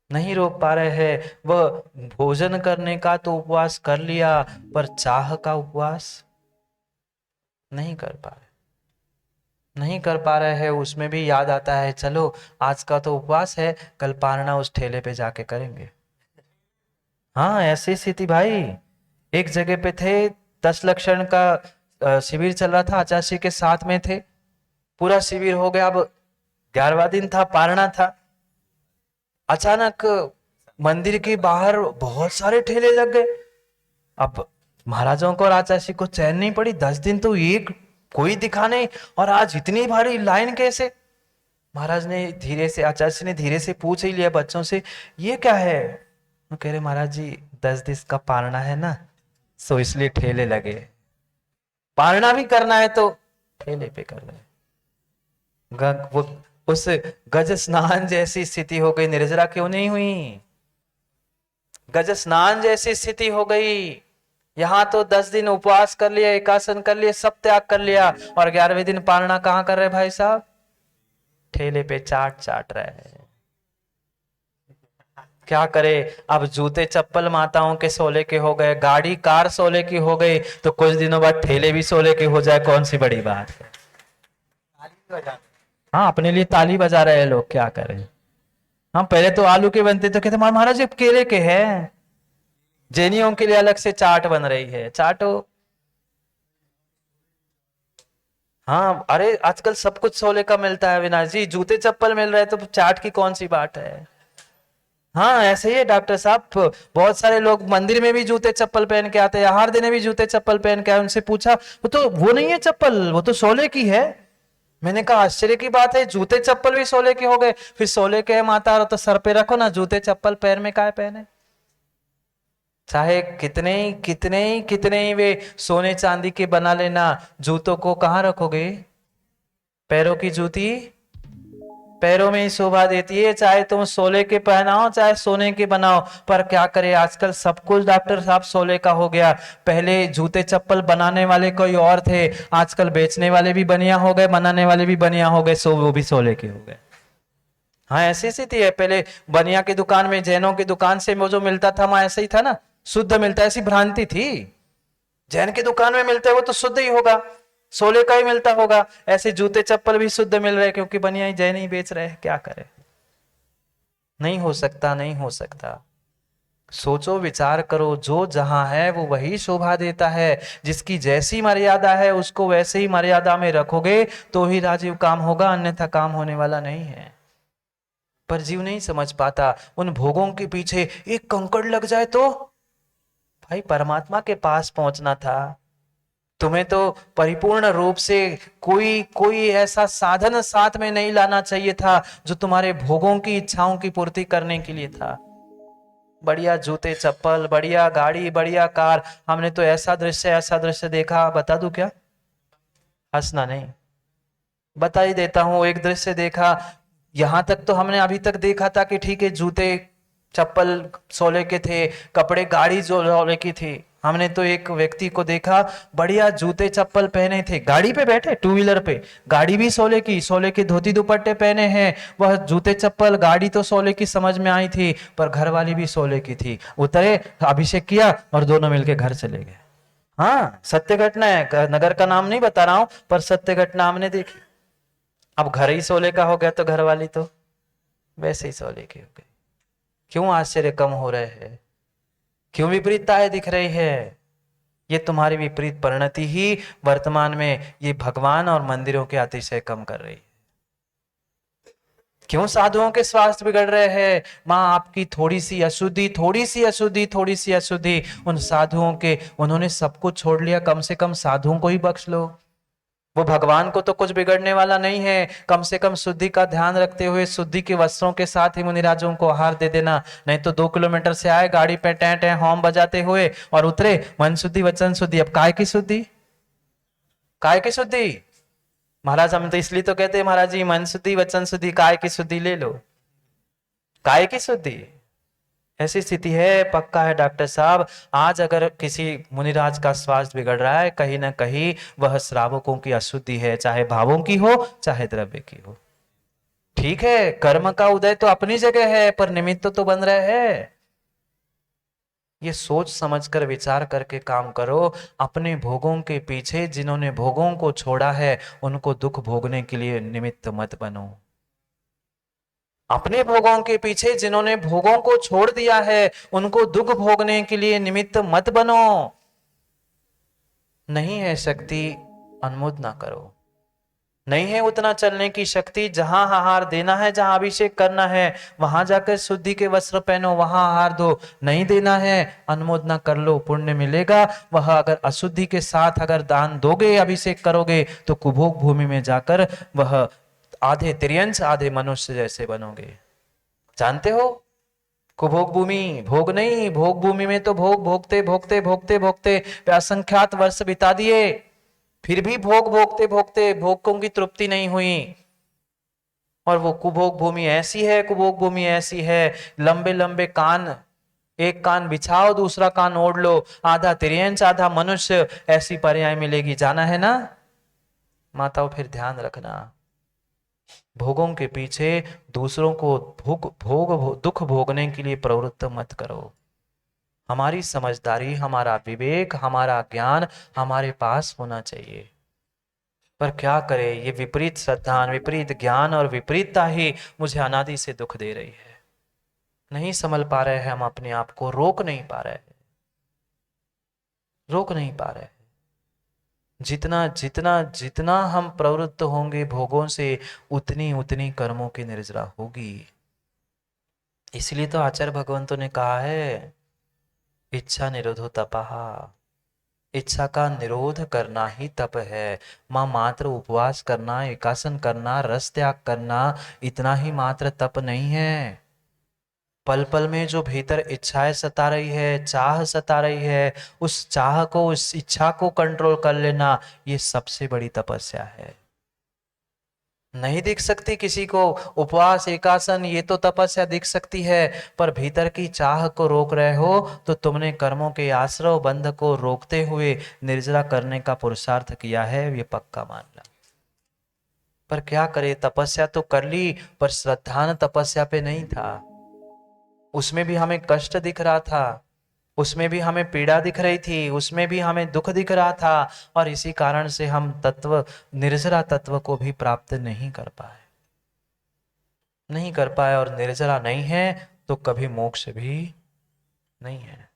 नहीं रोक पा रहे हैं। वह भोजन करने का तो उपवास कर लिया, पर चाह का उपवास नहीं कर पा रहे, नहीं कर पा रहे हैं। उसमें भी याद आता है, चलो आज का तो उपवास है, कल पारना उस ठेले पे जाके करेंगे। हाँ ऐसी स्थिति भाई। एक जगह पे थे, 10 लक्षण का शिविर चल रहा था, आचार्य के साथ में थे, पूरा शिविर हो गया, अब 11वां दिन था, पारना था। अचानक मंदिर के बाहर बहुत सारे ठेले लग गए। अब महाराजों को और आचार्य को चैन नहीं पड़ी, 10 दिन तो एक कोई दिखा नहीं, और आज इतनी भारी लाइन कैसे? महाराज ने धीरे से, आचार्य ने धीरे से पूछ ही लिया बच्चों से, ये क्या है? वो कह रहे महाराज जी 10 दिन का पालना है ना, सो इसलिए ठेले लगे, पालना भी करना है तो ठेले पे कर रहे। वो उस गज स्नान जैसी स्थिति हो गई, निर्जरा क्यों नहीं हुई? गज स्नान जैसी स्थिति हो गई। यहां तो 10 दिन उपवास कर लिया, एकासन कर लिया, सब त्याग कर लिया, और 11वें दिन पालना कहां कर रहे भाई साहब? ठेले पे चाट चाट रहे हैं। क्या करे? अब जूते चप्पल माताओं के सोले के हो गए, गाड़ी कार सोले की हो गई, तो कुछ दिनों बाद ठेले भी सोले के हो जाए, कौन सी बड़ी बात है? हाँ अपने लिए ताली बजा रहे हैं लोग, क्या करें। हम पहले तो आलू के बनते तो कहते महाराज ये केले के हैं, जैनियों के लिए अलग से चाट बन रही है, चाटो। हाँ अरे आजकल सब कुछ सोले का मिलता है अविनाश जी, जूते चप्पल मिल रहे हैं तो चाट की कौन सी बात है? हाँ ऐसे ही है डॉक्टर साहब। बहुत सारे लोग मंदिर में भी जूते चप्पल पहन के आते हैं, आहार देने भी जूते चप्पल पहन के आए। उनसे पूछा वो नहीं है चप्पल, वो तो सोले की है। मैंने कहा आश्चर्य की बात है, जूते चप्पल भी सोले के हो गए। फिर सोले के माता तो सर पे रखो ना, जूते चप्पल पैर में काहे पहने। चाहे कितने ही वे सोने चांदी के बना लेना, जूतों को कहाँ रखोगे। पैरों की जूती पैरों में ही शोभा देती है, चाहे तुम सोले के पहनाओ चाहे सोने के बनाओ। पर क्या करे, आजकल सब कुछ डॉक्टर साहब सोले का हो गया। पहले जूते चप्पल बनाने वाले कोई और थे, आजकल बेचने वाले भी बनिया हो गए, बनाने वाले भी बनिया हो गए, सो वो भी सोले के हो गए। हाँ ऐसी स्थिति है। पहले बनिया की दुकान में, जैनों की दुकान से वो जो मिलता था वहां ऐसे ही था ना, शुद्ध मिलता, ऐसी भ्रांति थी। जैन की दुकान में मिलता है वो तो शुद्ध ही होगा, सोले का ही मिलता होगा। ऐसे जूते चप्पल भी शुद्ध मिल रहे क्योंकि बनिया ही जैन ही बेच रहे हैं, क्या करे। नहीं हो सकता, नहीं हो सकता। सोचो विचार करो, जो जहां है वो वही शोभा देता है। जिसकी जैसी मर्यादा है उसको वैसे ही मर्यादा में रखोगे तो ही राजीव काम होगा, अन्यथा काम होने वाला नहीं है। पर जीव नहीं समझ पाता, उन भोगों के पीछे एक कंकड़ लग जाए तो भाई परमात्मा के पास पहुंचना था। तुम्हें तो परिपूर्ण रूप से कोई कोई ऐसा साधन साथ में नहीं लाना चाहिए था जो तुम्हारे भोगों की इच्छाओं की पूर्ति करने के लिए था। बढ़िया जूते चप्पल, बढ़िया गाड़ी, बढ़िया कार। हमने तो ऐसा दृश्य देखा, बता दूं क्या। हंसना नहीं, बता ही देता हूं। एक दृश्य देखा, यहां तक तो हमने अभी तक देखा था कि ठीक है जूते चप्पल सोले के थे, कपड़े गाड़ी जो सोले की थी। हमने तो एक व्यक्ति को देखा, बढ़िया जूते चप्पल पहने थे, गाड़ी पे बैठे, टू व्हीलर पे, गाड़ी भी सोले की, सोले के धोती दुपट्टे पहने हैं। वह जूते चप्पल गाड़ी तो सोले की समझ में आई थी, पर घर वाली भी सोले की थी। उतरे, अभिषेक किया और दोनों मिलके घर चले गए। हाँ सत्य घटना है, नगर का नाम नहीं बता रहा हूं, पर सत्य घटना हमने देखी। अब घर ही सोले का हो गया तो घर वाली तो वैसे ही सोले की हो गई। क्यों आश्चर्य कम हो रहे हैं, क्यों विपरीतताएं दिख रही है। ये तुम्हारी विपरीत परिणति ही वर्तमान में ये भगवान और मंदिरों के अतिशय कम कर रही है। क्यों साधुओं के स्वास्थ्य बिगड़ रहे हैं। माँ आपकी थोड़ी सी अशुद्धि उन साधुओं के, उन्होंने सब कुछ छोड़ लिया, कम से कम साधुओं को ही बख्श लो। वो भगवान को तो कुछ बिगड़ने वाला नहीं है, कम से कम शुद्धि का ध्यान रखते हुए शुद्धि के वस्त्रों के साथ ही मुनिराजों को आहार दे देना। नहीं तो 2 किलोमीटर से आए गाड़ी पे टें टें हॉर्न बजाते हुए और उतरे, मन शुद्धि वचन शुद्धि। अब काय की शुद्धि, काय की शुद्धि। महाराज हम तो इसलिए तो कहते हैं महाराज जी, मन शुद्धि वचन शुद्धि, काय की शुद्धि ले लो, काय की शुद्धि। ऐसी स्थिति है, पक्का है डॉक्टर साहब। आज अगर किसी मुनिराज का स्वास्थ्य बिगड़ रहा है, कहीं ना कहीं वह श्रावकों की अशुद्धि है, चाहे भावों की हो चाहे द्रव्य की हो। ठीक है, कर्म का उदय तो अपनी जगह है, पर निमित्त तो बन रहे हैं। ये सोच समझकर विचार करके काम करो। अपने भोगों के पीछे जिन्होंने भोगों को छोड़ा है उनको दुख भोगने के लिए निमित्त मत बनो। अपने भोगों के पीछे जिन्होंने भोगों को छोड़ दिया है उनको दुख भोगने के लिए निमित्त मत बनो। नहीं है शक्ति, अनुमोद ना करो। नहीं है उतना चलने की शक्ति, जहां आहार देना है, जहां अभिषेक करना है वहां जाकर शुद्धि के वस्त्र पहनो, वहां आहार दो। नहीं देना है, अनुमोद ना कर लो, पुण्य मिलेगा। वह अगर अशुद्धि के साथ अगर दान दोगे, अभिषेक करोगे तो कुभोग भूमि में जाकर वह आधे तिर्यंश आधे मनुष्य जैसे बनोगे। जानते हो, कुभोग भूमि, भोग नहीं, भोग भूमि में तो भोग भोगते भोगते भोगते भोगते असंख्यात वर्ष बिता दिए, फिर भी भोग भोगते भोगते भोगों की तृप्ति नहीं हुई। और वो कुभोग भूमि ऐसी है, कुभोग भूमि ऐसी है, लंबे लंबे कान, एक कान बिछाओ दूसरा कान ओढ़ लो, आधा तिर्यंश आधा मनुष्य, ऐसी पर्याय मिलेगी। जाना है ना माताओं, फिर ध्यान रखना। भोगों के पीछे दूसरों को दुख भोगने के लिए प्रवृत्त मत करो। हमारी समझदारी, हमारा विवेक, हमारा ज्ञान हमारे पास होना चाहिए। पर क्या करें, ये विपरीत श्रद्धा, विपरीत ज्ञान और विपरीतता ही मुझे अनादि से दुख दे रही है। नहीं संभल पा रहे हैं हम अपने आप को, रोक नहीं पा रहे हैं, रोक नहीं पा रहे हैं। जितना जितना जितना हम प्रवृत्त होंगे भोगों से, उतनी उतनी कर्मों की निर्जरा होगी। इसलिए तो आचार्य भगवंतों ने कहा है, इच्छा निरोधो तपः, इच्छा का निरोध करना ही तप है। माँ मात्र उपवास करना, एकासन करना, रस त्याग करना, इतना ही मात्र तप नहीं है। पल पल में जो भीतर इच्छाएं सता रही है, चाह सता रही है, उस चाह को, उस इच्छा को कंट्रोल कर लेना, ये सबसे बड़ी तपस्या है। नहीं दिख सकती किसी को, उपवास एकासन ये तो तपस्या दिख सकती है, पर भीतर की चाह को रोक रहे हो तो तुमने कर्मों के आश्रव बंध को रोकते हुए निर्जरा करने का पुरुषार्थ किया है, ये पक्का मान ला। पर क्या करे, तपस्या तो कर ली, पर श्रद्धान तपस्या पे नहीं था। उसमें भी हमें कष्ट दिख रहा था, उसमें भी हमें पीड़ा दिख रही थी, उसमें भी हमें दुख दिख रहा था, और इसी कारण से हम तत्व, निर्जरा तत्व को भी प्राप्त नहीं कर पाए, नहीं कर पाए। और निर्जरा नहीं है तो कभी मोक्ष भी नहीं है,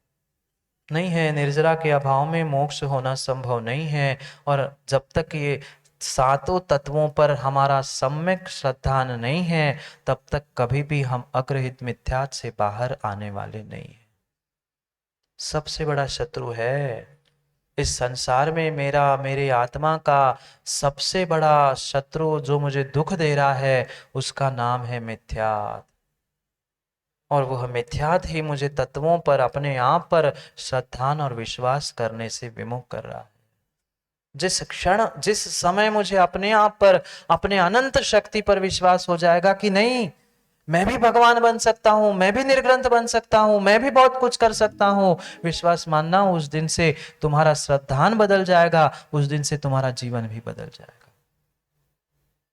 नहीं है। निर्जरा के अभाव में मोक्ष होना संभव नहीं है। और जब तक ये सातों तत्वों पर हमारा सम्यक श्रद्धान नहीं है, तब तक कभी भी हम अग्रहित मिथ्यात से बाहर आने वाले नहीं है। सबसे बड़ा शत्रु है इस संसार में, मेरा, मेरे आत्मा का सबसे बड़ा शत्रु जो मुझे दुख दे रहा है, उसका नाम है मिथ्यात। और वह मिथ्यात ही मुझे तत्वों पर, अपने आप पर श्रद्धान और विश्वास करने से विमुख कर रहा है। जिस क्षण, जिस समय मुझे अपने आप पर, अपने अनंत शक्ति पर विश्वास हो जाएगा कि नहीं, मैं भी भगवान बन सकता हूं, मैं भी निर्ग्रंथ बन सकता हूं, मैं भी बहुत कुछ कर सकता हूं, विश्वास मानना, उस दिन से तुम्हारा श्रद्धान बदल जाएगा, उस दिन से तुम्हारा जीवन भी बदल जाएगा।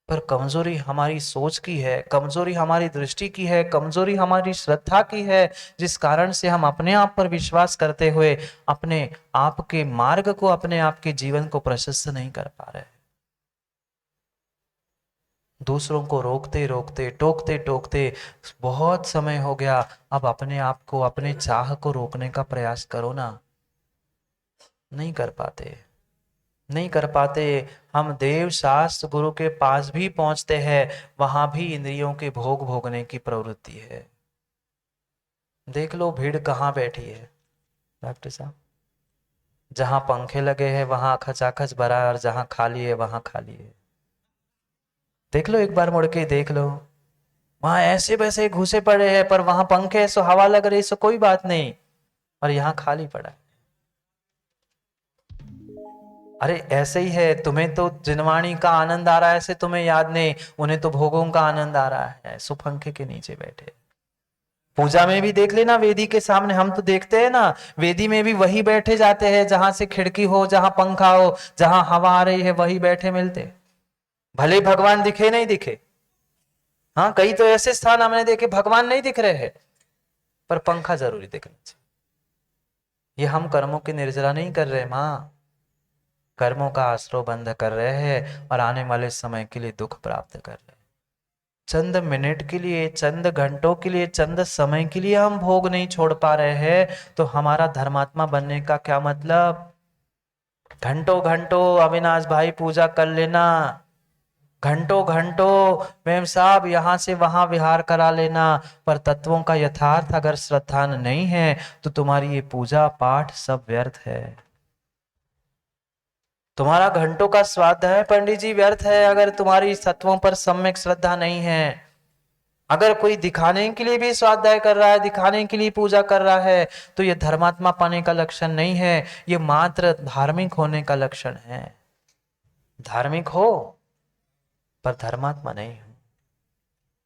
पर कमजोरी हमारी सोच की है, कमजोरी हमारी दृष्टि की है, कमजोरी हमारी श्रद्धा की है, जिस कारण से हम अपने आप पर विश्वास करते हुए अपने आप के मार्ग को, अपने आप के जीवन को प्रशस्त नहीं कर पा रहे। दूसरों को रोकते रोकते, टोकते टोकते बहुत समय हो गया। अब अपने आप को, अपने चाह को रोकने का प्रयास करो ना। नहीं कर पाते, नहीं कर पाते। हम देव शास्त्र गुरु के पास भी पहुंचते हैं, वहां भी इंद्रियों के भोग भोगने की प्रवृत्ति है। देख लो भीड़ कहाँ बैठी है डॉक्टर साहब। जहां पंखे लगे हैं वहां खचाखच भरा है, और जहां खाली है वहां खाली है। देख लो, एक बार मुड़ के देख लो, वहां ऐसे वैसे घुसे पड़े हैं, पर वहां पंखे है, सो हवा लग रही, सो कोई बात नहीं, और यहाँ खाली पड़ा है। अरे ऐसे ही है, तुम्हें तो जिनवाणी का आनंद आ रहा है, ऐसे तुम्हें याद नहीं, उन्हें तो भोगों का आनंद आ रहा है, सो पंखे के नीचे बैठे। पूजा में भी देख लेना, वेदी के सामने हम तो देखते हैं ना, वेदी में भी वही बैठे जाते हैं जहां से खिड़की हो, जहां पंखा हो, जहां हवा आ रही है, वही बैठे मिलते, भले भगवान दिखे नहीं दिखे। हाँ, कई तो ऐसे स्थान हमने देखे भगवान नहीं दिख रहे हैं, पर पंखा जरूरी दिखना चाहिए। ये हम कर्मों की निर्जरा नहीं कर रहे माँ, कर्मों का आश्रय बंद कर रहे हैं, और आने वाले समय के लिए दुख प्राप्त कर रहे हैं। चंद मिनट के लिए, चंद घंटों के लिए, चंद समय के लिए हम भोग नहीं छोड़ पा रहे हैं, तो हमारा धर्मात्मा बनने का क्या मतलब। घंटों घंटों अविनाश भाई पूजा कर लेना, घंटों घंटों मेम साहब यहाँ से वहां विहार करा लेना, पर तत्वों का यथार्थ अगर श्रद्धान नहीं है, तो तुम्हारी ये पूजा पाठ सब व्यर्थ है। तुम्हारा घंटों का स्वाध्याय पंडित जी व्यर्थ है, अगर तुम्हारी तत्वों पर सम्यक श्रद्धा नहीं है। अगर कोई दिखाने के लिए भी स्वाध्याय कर रहा है, दिखाने के लिए पूजा कर रहा है, तो यह धर्मात्मा पाने का लक्षण नहीं है, ये मात्र धार्मिक होने का लक्षण है। धार्मिक हो पर धर्मात्मा नहीं हो।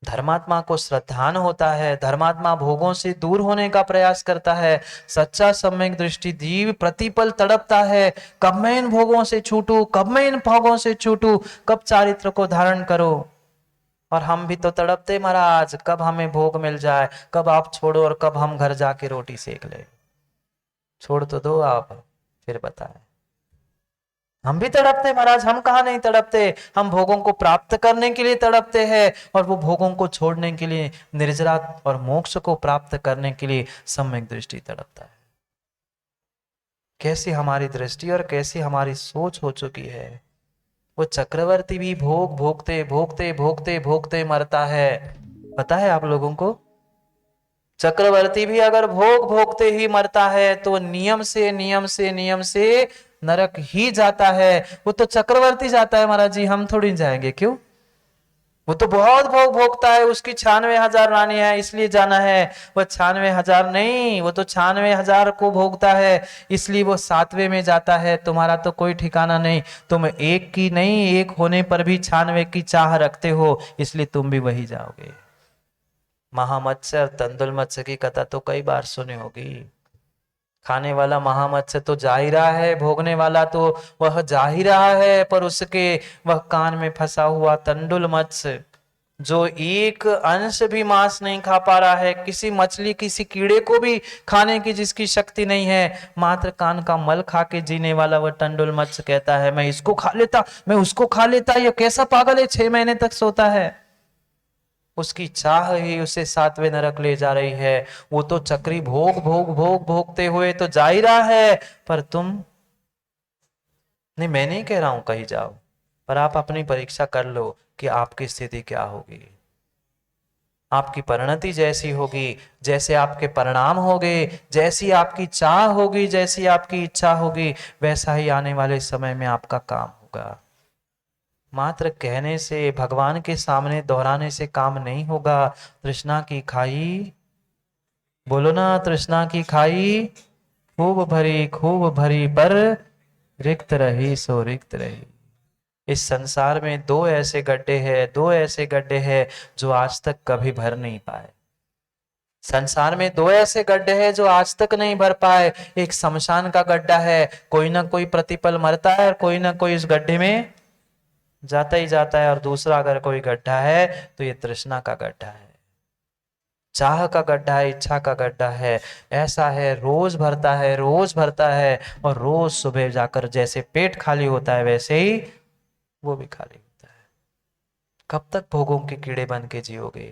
धर्मात्मा को श्रद्धान होता है, धर्मात्मा भोगों से दूर होने का प्रयास करता है। सच्चा सम्यक दृष्टि जीव प्रतिपल तड़पता है, कब मैं इन भोगों से छूटूं, कब मैं इन भोगों से छूटूं, कब चारित्र को धारण करो। और हम भी तो तड़पते महाराज, कब हमें भोग मिल जाए, कब आप छोड़ो, और कब हम घर जाके रोटी सेक ले। छोड़ तो दो आप, फिर बताए। हम भी तड़पते महाराज, हम कहा नहीं तड़पते। हम भोगों को प्राप्त करने के लिए तड़पते हैं, और वो भोगों को छोड़ने के लिए, निर्जरा और मोक्ष को प्राप्त करने के लिए सम्यक दृष्टि तड़पता है। कैसी हमारी दृष्टि और कैसी हमारी सोच हो चुकी है। वो चक्रवर्ती भी भोग भोगते भोगते भोगते भोगते मरता है, पता है आप लोगों को। चक्रवर्ती भी अगर भोग भोगते ही मरता है तो नियम से नियम से नियम से नरक ही जाता है। वो तो चक्रवर्ती जाता है महाराज जी, हम थोड़ी जाएंगे, क्यों? वो तो बहुत भोग भोगता है, उसकी 96,000 रानी है इसलिए जाना है। वो 96,000 नहीं, वो तो 96,000 को भोगता है इसलिए वो 7वें में जाता है। तुम्हारा तो कोई ठिकाना नहीं, तुम एक की नहीं, एक होने पर भी 96 की चाह रखते हो, इसलिए तुम भी वही जाओगे। महामत्स्य और तंदुल मत्स्य की कथा तो कई बार सुनी होगी। खाने वाला महामत्स्य तो जा ही रहा है, भोगने वाला तो वह जा ही रहा है, पर उसके वह कान में फंसा हुआ तंडुल मत्स्य जो एक अंश भी मांस नहीं खा पा रहा है, किसी मछली किसी कीड़े को भी खाने की जिसकी शक्ति नहीं है, मात्र कान का मल खा के जीने वाला वह टंडुल मत्स्य कहता है मैं इसको खा लेता, मैं उसको खा लेता, ये कैसा पागल है 6 महीने तक सोता है। उसकी चाह ही उसे 7वें नरक ले जा रही है। वो तो चक्री भोग भोग भोग भोगते हुए तो जा ही रहा है, पर तुम नहीं, मैं नहीं कह रहा हूं कहीं जाओ, पर आप अपनी परीक्षा कर लो कि आपकी स्थिति क्या होगी। आपकी परिणति जैसी होगी, जैसे आपके परिणाम होंगे, जैसी आपकी चाह होगी, जैसी आपकी इच्छा होगी, वैसा ही आने वाले समय में आपका काम होगा। मात्र कहने से, भगवान के सामने दोहराने से काम नहीं होगा। तृष्णा की खाई, बोलो ना, तृष्णा की खाई खूब भरी पर रिक्त रही सो रिक्त रही। इस संसार में दो ऐसे गड्ढे हैं, दो ऐसे गड्ढे हैं जो आज तक कभी भर नहीं पाए। संसार में दो ऐसे गड्ढे हैं जो आज तक नहीं भर पाए। एक शमशान का गड्ढा है, कोई ना कोई प्रतिपल मरता है और कोई ना कोई इस गड्ढे में जाता ही जाता है। और दूसरा अगर कोई गड्ढा है तो ये तृष्णा का गड्ढा है, चाह का गड्ढा है, इच्छा का गड्ढा है। ऐसा है, रोज भरता है, रोज भरता है, और रोज सुबह जाकर जैसे पेट खाली होता है वैसे ही वो भी खाली होता है। कब तक भोगों के कीड़े बन के जियोगे?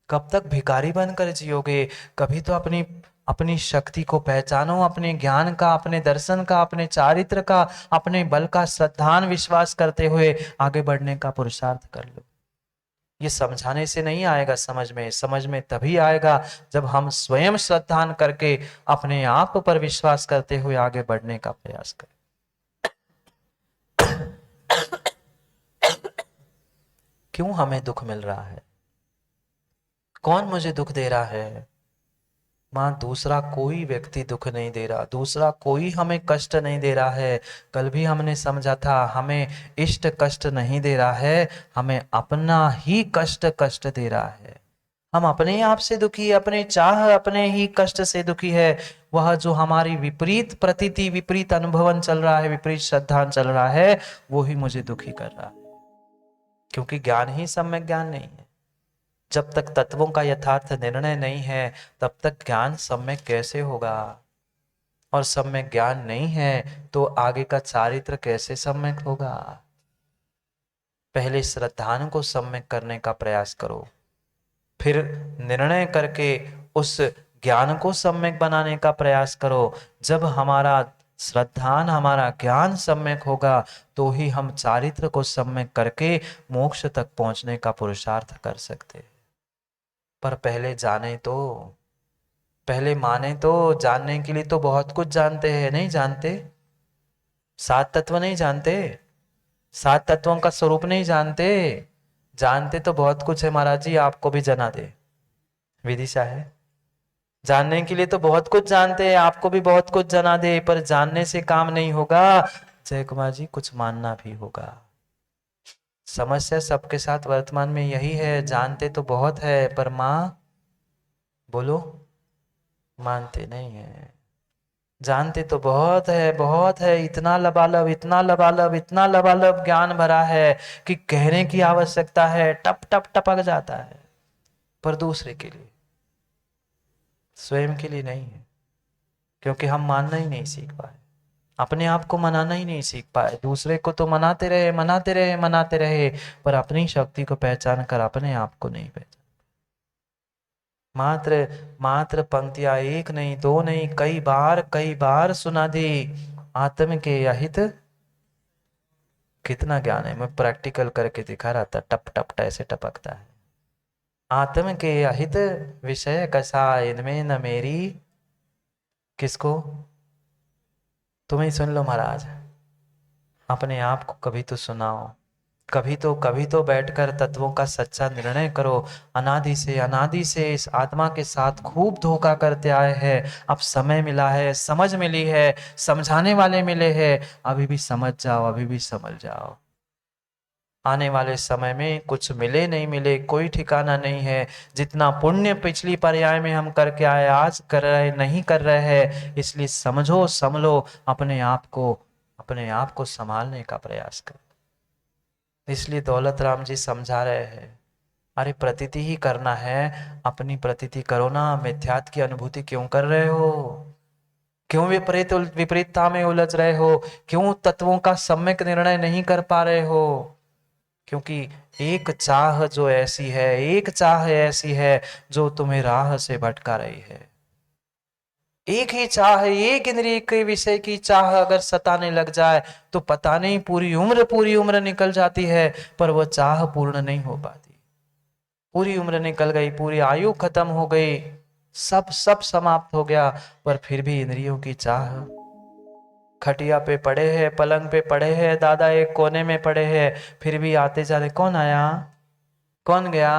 कब तक भिखारी बनकर जियोगे? कभी तो अपनी अपनी शक्ति को पहचानो, अपने ज्ञान का, अपने दर्शन का, अपने चारित्र का, अपने बल का श्रद्धान विश्वास करते हुए आगे बढ़ने का पुरुषार्थ कर लो। ये समझाने से नहीं आएगा समझ में, समझ में तभी आएगा जब हम स्वयं श्रद्धान करके अपने आप पर विश्वास करते हुए आगे बढ़ने का प्रयास करें। क्यों हमें दुख मिल रहा है? कौन मुझे दुख दे रहा है? मां, दूसरा कोई व्यक्ति दुख नहीं दे रहा, दूसरा कोई हमें कष्ट नहीं दे रहा है। कल भी हमने समझा था, हमें इष्ट कष्ट नहीं दे रहा है, हमें अपना ही कष्ट कष्ट दे रहा है। हम अपने आप से दुखी, अपने चाह अपने ही कष्ट से दुखी है। वह जो हमारी विपरीत प्रतीति, विपरीत अनुभवन चल रहा है, विपरीत श्रद्धा चल रहा है, वो ही मुझे दुखी कर रहा है। क्योंकि ज्ञान ही सम्यक ज्ञान नहीं है। जब तक तत्वों का यथार्थ निर्णय नहीं है तब तक ज्ञान सम्यक कैसे होगा? और सम्यक ज्ञान नहीं है तो आगे का चारित्र कैसे सम्यक होगा? पहले श्रद्धान को सम्यक करने का प्रयास करो, फिर निर्णय करके उस ज्ञान को सम्यक बनाने का प्रयास करो। जब हमारा श्रद्धान, हमारा ज्ञान सम्यक होगा तो ही हम चारित्र को सम्यक करके मोक्ष तक पहुंचने का पुरुषार्थ कर सकते हैं। पर पहले जाने तो, पहले माने तो। जानने के लिए तो बहुत कुछ जानते हैं, नहीं जानते? 7 तत्व नहीं जानते, 7 तत्वों का स्वरूप नहीं जानते। जानते तो बहुत कुछ है महाराज जी, आपको भी जना दे विदिशा है। जानने के लिए तो बहुत कुछ जानते हैं, आपको भी बहुत कुछ जना दे, पर जानने से काम नहीं होगा जय कुमार जी, कुछ मानना भी होगा। समस्या सबके साथ वर्तमान में यही है, जानते तो बहुत है पर मां, बोलो, मानते नहीं है। जानते तो बहुत है, बहुत है, इतना लबालब, इतना लबालब, इतना लबालब ज्ञान भरा है कि कहने की आवश्यकता है, टप टप टपक जाता है, पर दूसरे के लिए, स्वयं के लिए नहीं है। क्योंकि हम मानना ही नहीं सीख पाए, अपने आप को मनाना ही नहीं सीख पाए। दूसरे को तो मनाते रहे, मनाते रहे, मनाते रहे, पर अपनी शक्ति को पहचान कर अपने आप को नहीं पहचान। मात्र मात्र पंक्तियां एक नहीं, दो नहीं, कई बार सुना दी। आत्म के अहित कितना ज्ञान है, मैं प्रैक्टिकल करके दिखा रहा था, टप टप ऐसे टपकता है। आत्म के अहित विषय कसा, इनमें न मेरी। किसको? तुम्हें ही सुन लो महाराज, अपने आप को कभी तो सुनाओ, कभी तो बैठकर तत्वों का सच्चा निर्णय करो। अनादि से इस आत्मा के साथ खूब धोखा करते आए हैं, अब समय मिला है, समझ मिली है, समझाने वाले मिले हैं, अभी भी समझ जाओ, अभी भी समझ जाओ। आने वाले समय में कुछ मिले नहीं मिले कोई ठिकाना नहीं है। जितना पुण्य पिछली पर्याय में हम करके आए, आज कर रहे नहीं कर रहे हैं, इसलिए समझो संभलो, अपने आप को संभालने का प्रयास करो। इसलिए दौलत राम जी समझा रहे हैं, अरे प्रतीति ही करना है, अपनी प्रतीति करो ना, मिथ्यात की अनुभूति क्यों कर रहे हो? क्यों विपरीतता में उलझ रहे हो? क्यों तत्वों का सम्यक निर्णय नहीं कर पा रहे हो? क्योंकि एक चाह ऐसी है जो तुम्हें राह से भटका रही है। एक ही चाह, एक इंद्रिय के विषय की चाह अगर सताने लग जाए तो पता नहीं पूरी उम्र निकल जाती है, पर वह चाह पूर्ण नहीं हो पाती। पूरी उम्र निकल गई, पूरी आयु खत्म हो गई, सब सब समाप्त हो गया, पर फिर भी इंद्रियों की चाह। खटिया पे पड़े हैं, पलंग पे पड़े हैं, दादा एक कोने में पड़े हैं, फिर भी आते जाते, कौन आया, कौन गया,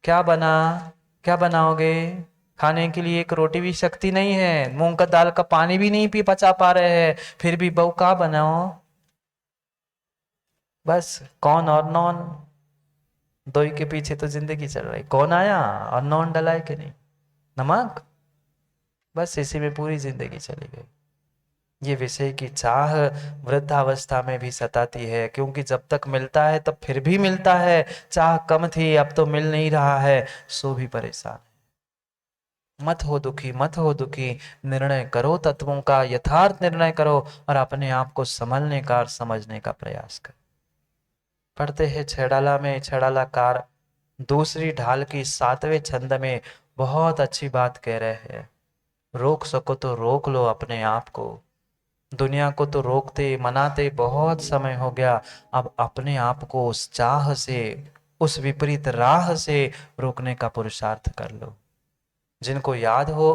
क्या बना, क्या बनाओगे? खाने के लिए एक रोटी भी शक्ति नहीं है, मूंग का दाल का पानी भी नहीं पी पचा पा रहे हैं, फिर भी बहू का बनाओ? बस कौन और नॉन, दो ही के पीछे तो जिंदगी चल रही, कौन आया और नॉन डला है कि नहीं, नमक, बस इसी में पूरी जिंदगी चली गई। ये विषय की चाह वृद्धावस्था में भी सताती है, क्योंकि जब तक मिलता है तब फिर भी मिलता है, चाह कम थी अब तो मिल नहीं रहा है, सो भी परेशान है। मत हो दुखी, मत हो दुखी, निर्णय करो तत्वों का, यथार्थ निर्णय करो और अपने आप को संभलने का और समझने का प्रयास करो। पढ़ते हैं छेड़ाला में, छेड़ाला कार दूसरी ढाल की 7वें छंद में बहुत अच्छी बात कह रहे हैं, रोक सको तो रोक लो अपने आप को। दुनिया को तो रोकते मनाते बहुत समय हो गया, अब अपने आप को उस चाह से, उस विपरीत राह से रोकने का पुरुषार्थ कर लो। जिनको याद हो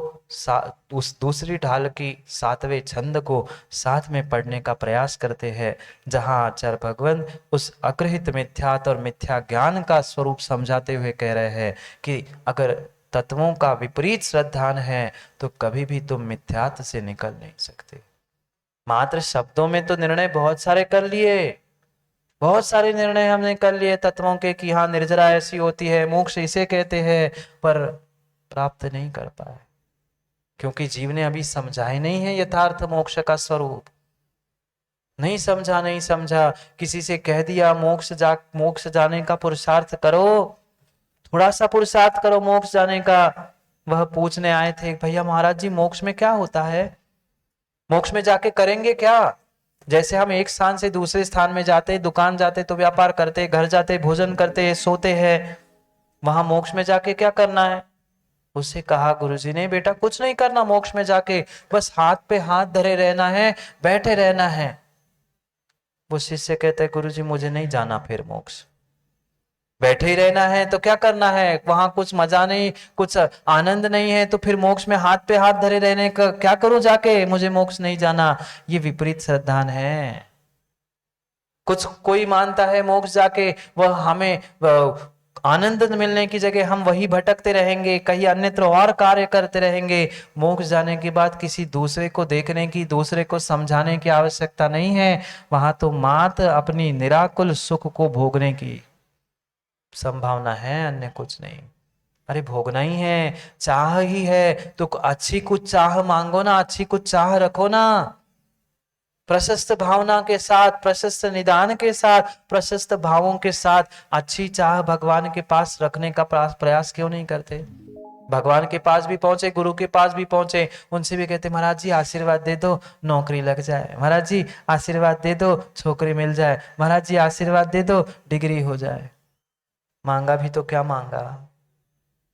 उस दूसरी ढाल की 7वें छंद को साथ में पढ़ने का प्रयास करते हैं, जहां आचार्य भगवान उस अग्रहित मिथ्यात और मिथ्या ज्ञान का स्वरूप समझाते हुए कह रहे हैं कि अगर तत्वों का विपरीत श्रद्धान है तो कभी भी तुम मिथ्यात से निकल नहीं सकते। मात्र शब्दों में तो निर्णय बहुत सारे कर लिए, बहुत सारे निर्णय हमने कर लिए तत्वों के कि हाँ निर्जरा ऐसी होती है, मोक्ष इसे कहते हैं, पर प्राप्त नहीं कर पाए, क्योंकि जीव ने अभी समझा ही नहीं है यथार्थ मोक्ष का स्वरूप। नहीं समझा, नहीं समझा, किसी से कह दिया मोक्ष जाने का पुरुषार्थ करो, थोड़ा सा पुरुषार्थ करो मोक्ष जाने का। वह पूछने आए थे, भैया महाराज जी मोक्ष में क्या होता है, मोक्ष में जाके करेंगे क्या? जैसे हम एक स्थान से दूसरे स्थान में जाते, दुकान जाते तो व्यापार करते, घर जाते भोजन करते, सोते हैं, वहां मोक्ष में जाके क्या करना है? उससे कहा गुरुजी ने, बेटा कुछ नहीं करना मोक्ष में जाके, बस हाथ पे हाथ धरे रहना है, बैठे रहना है। वो शिष्य कहते हैं, गुरुजी मुझे नहीं जाना फिर मोक्ष, बैठे ही रहना है तो क्या करना है, वहां कुछ मजा नहीं, कुछ आनंद नहीं है, तो फिर मोक्ष में हाथ पे हाथ धरे रहने का क्या करूं जाके, मुझे मोक्ष नहीं जाना। ये विपरीत श्रद्धान है। कुछ कोई मानता है मोक्ष जाके वह हमें आनंद मिलने की जगह हम वही भटकते रहेंगे, कहीं अन्यत्र और कार्य करते रहेंगे। मोक्ष जाने के बाद किसी दूसरे को देखने की, दूसरे को समझाने की आवश्यकता नहीं है, वहां तो मात्र अपनी निराकुल सुख को भोगने की संभावना है, अन्य कुछ नहीं। अरे भोगना ही है, चाह ही है तो अच्छी कुछ चाह मांगो ना, अच्छी कुछ चाह रखो ना, प्रशस्त भावना के साथ, प्रशस्त निदान के साथ, प्रशस्त भावों के साथ अच्छी चाह भगवान के पास रखने का प्रयास क्यों नहीं करते? भगवान के पास भी पहुंचे, गुरु के पास भी पहुंचे, उनसे भी कहते महाराज जी आशीर्वाद दे दो नौकरी लग जाए, महाराज जी आशीर्वाद दे दो छोकरी मिल जाए, महाराज जी आशीर्वाद दे दो डिग्री हो जाए। मांगा भी तो क्या मांगा,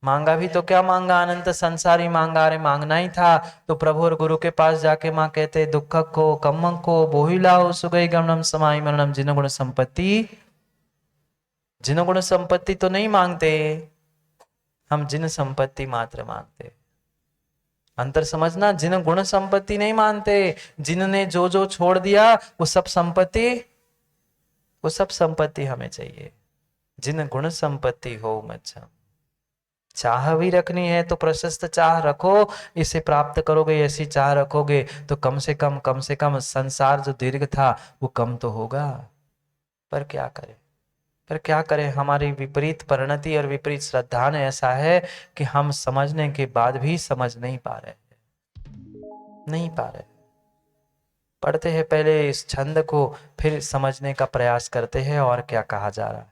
मांगा भी तो क्या मांगा, अनंत संसारी मांगा। अरे मांगना ही था तो प्रभु और गुरु के पास जाके मां कहते, दुख को कम्म को बोहिलाओ सुगई गमनम समाई मरणम, जिन गुण संपत्ति, जिन गुण संपत्ति तो नहीं मांगते, हम जिन संपत्ति मात्र मानते। अंतर समझना, जिन गुण संपत्ति नहीं मानते। जिनने जो जो छोड़ दिया वो सब संपत्ति हमें चाहिए। जिन गुण संपत्ति हो मच्छम। चाह भी रखनी है तो प्रशस्त चाह रखो, इसे प्राप्त करोगे। ऐसी चाह रखोगे तो कम से कम संसार जो दीर्घ था वो कम तो होगा। पर क्या करें, हमारी विपरीत परिणति और विपरीत श्रद्धान ऐसा है कि हम समझने के बाद भी समझ नहीं पा रहे। पढ़ते हैं पहले इस छंद को, फिर समझने का प्रयास करते हैं और क्या कहा जा रहा है।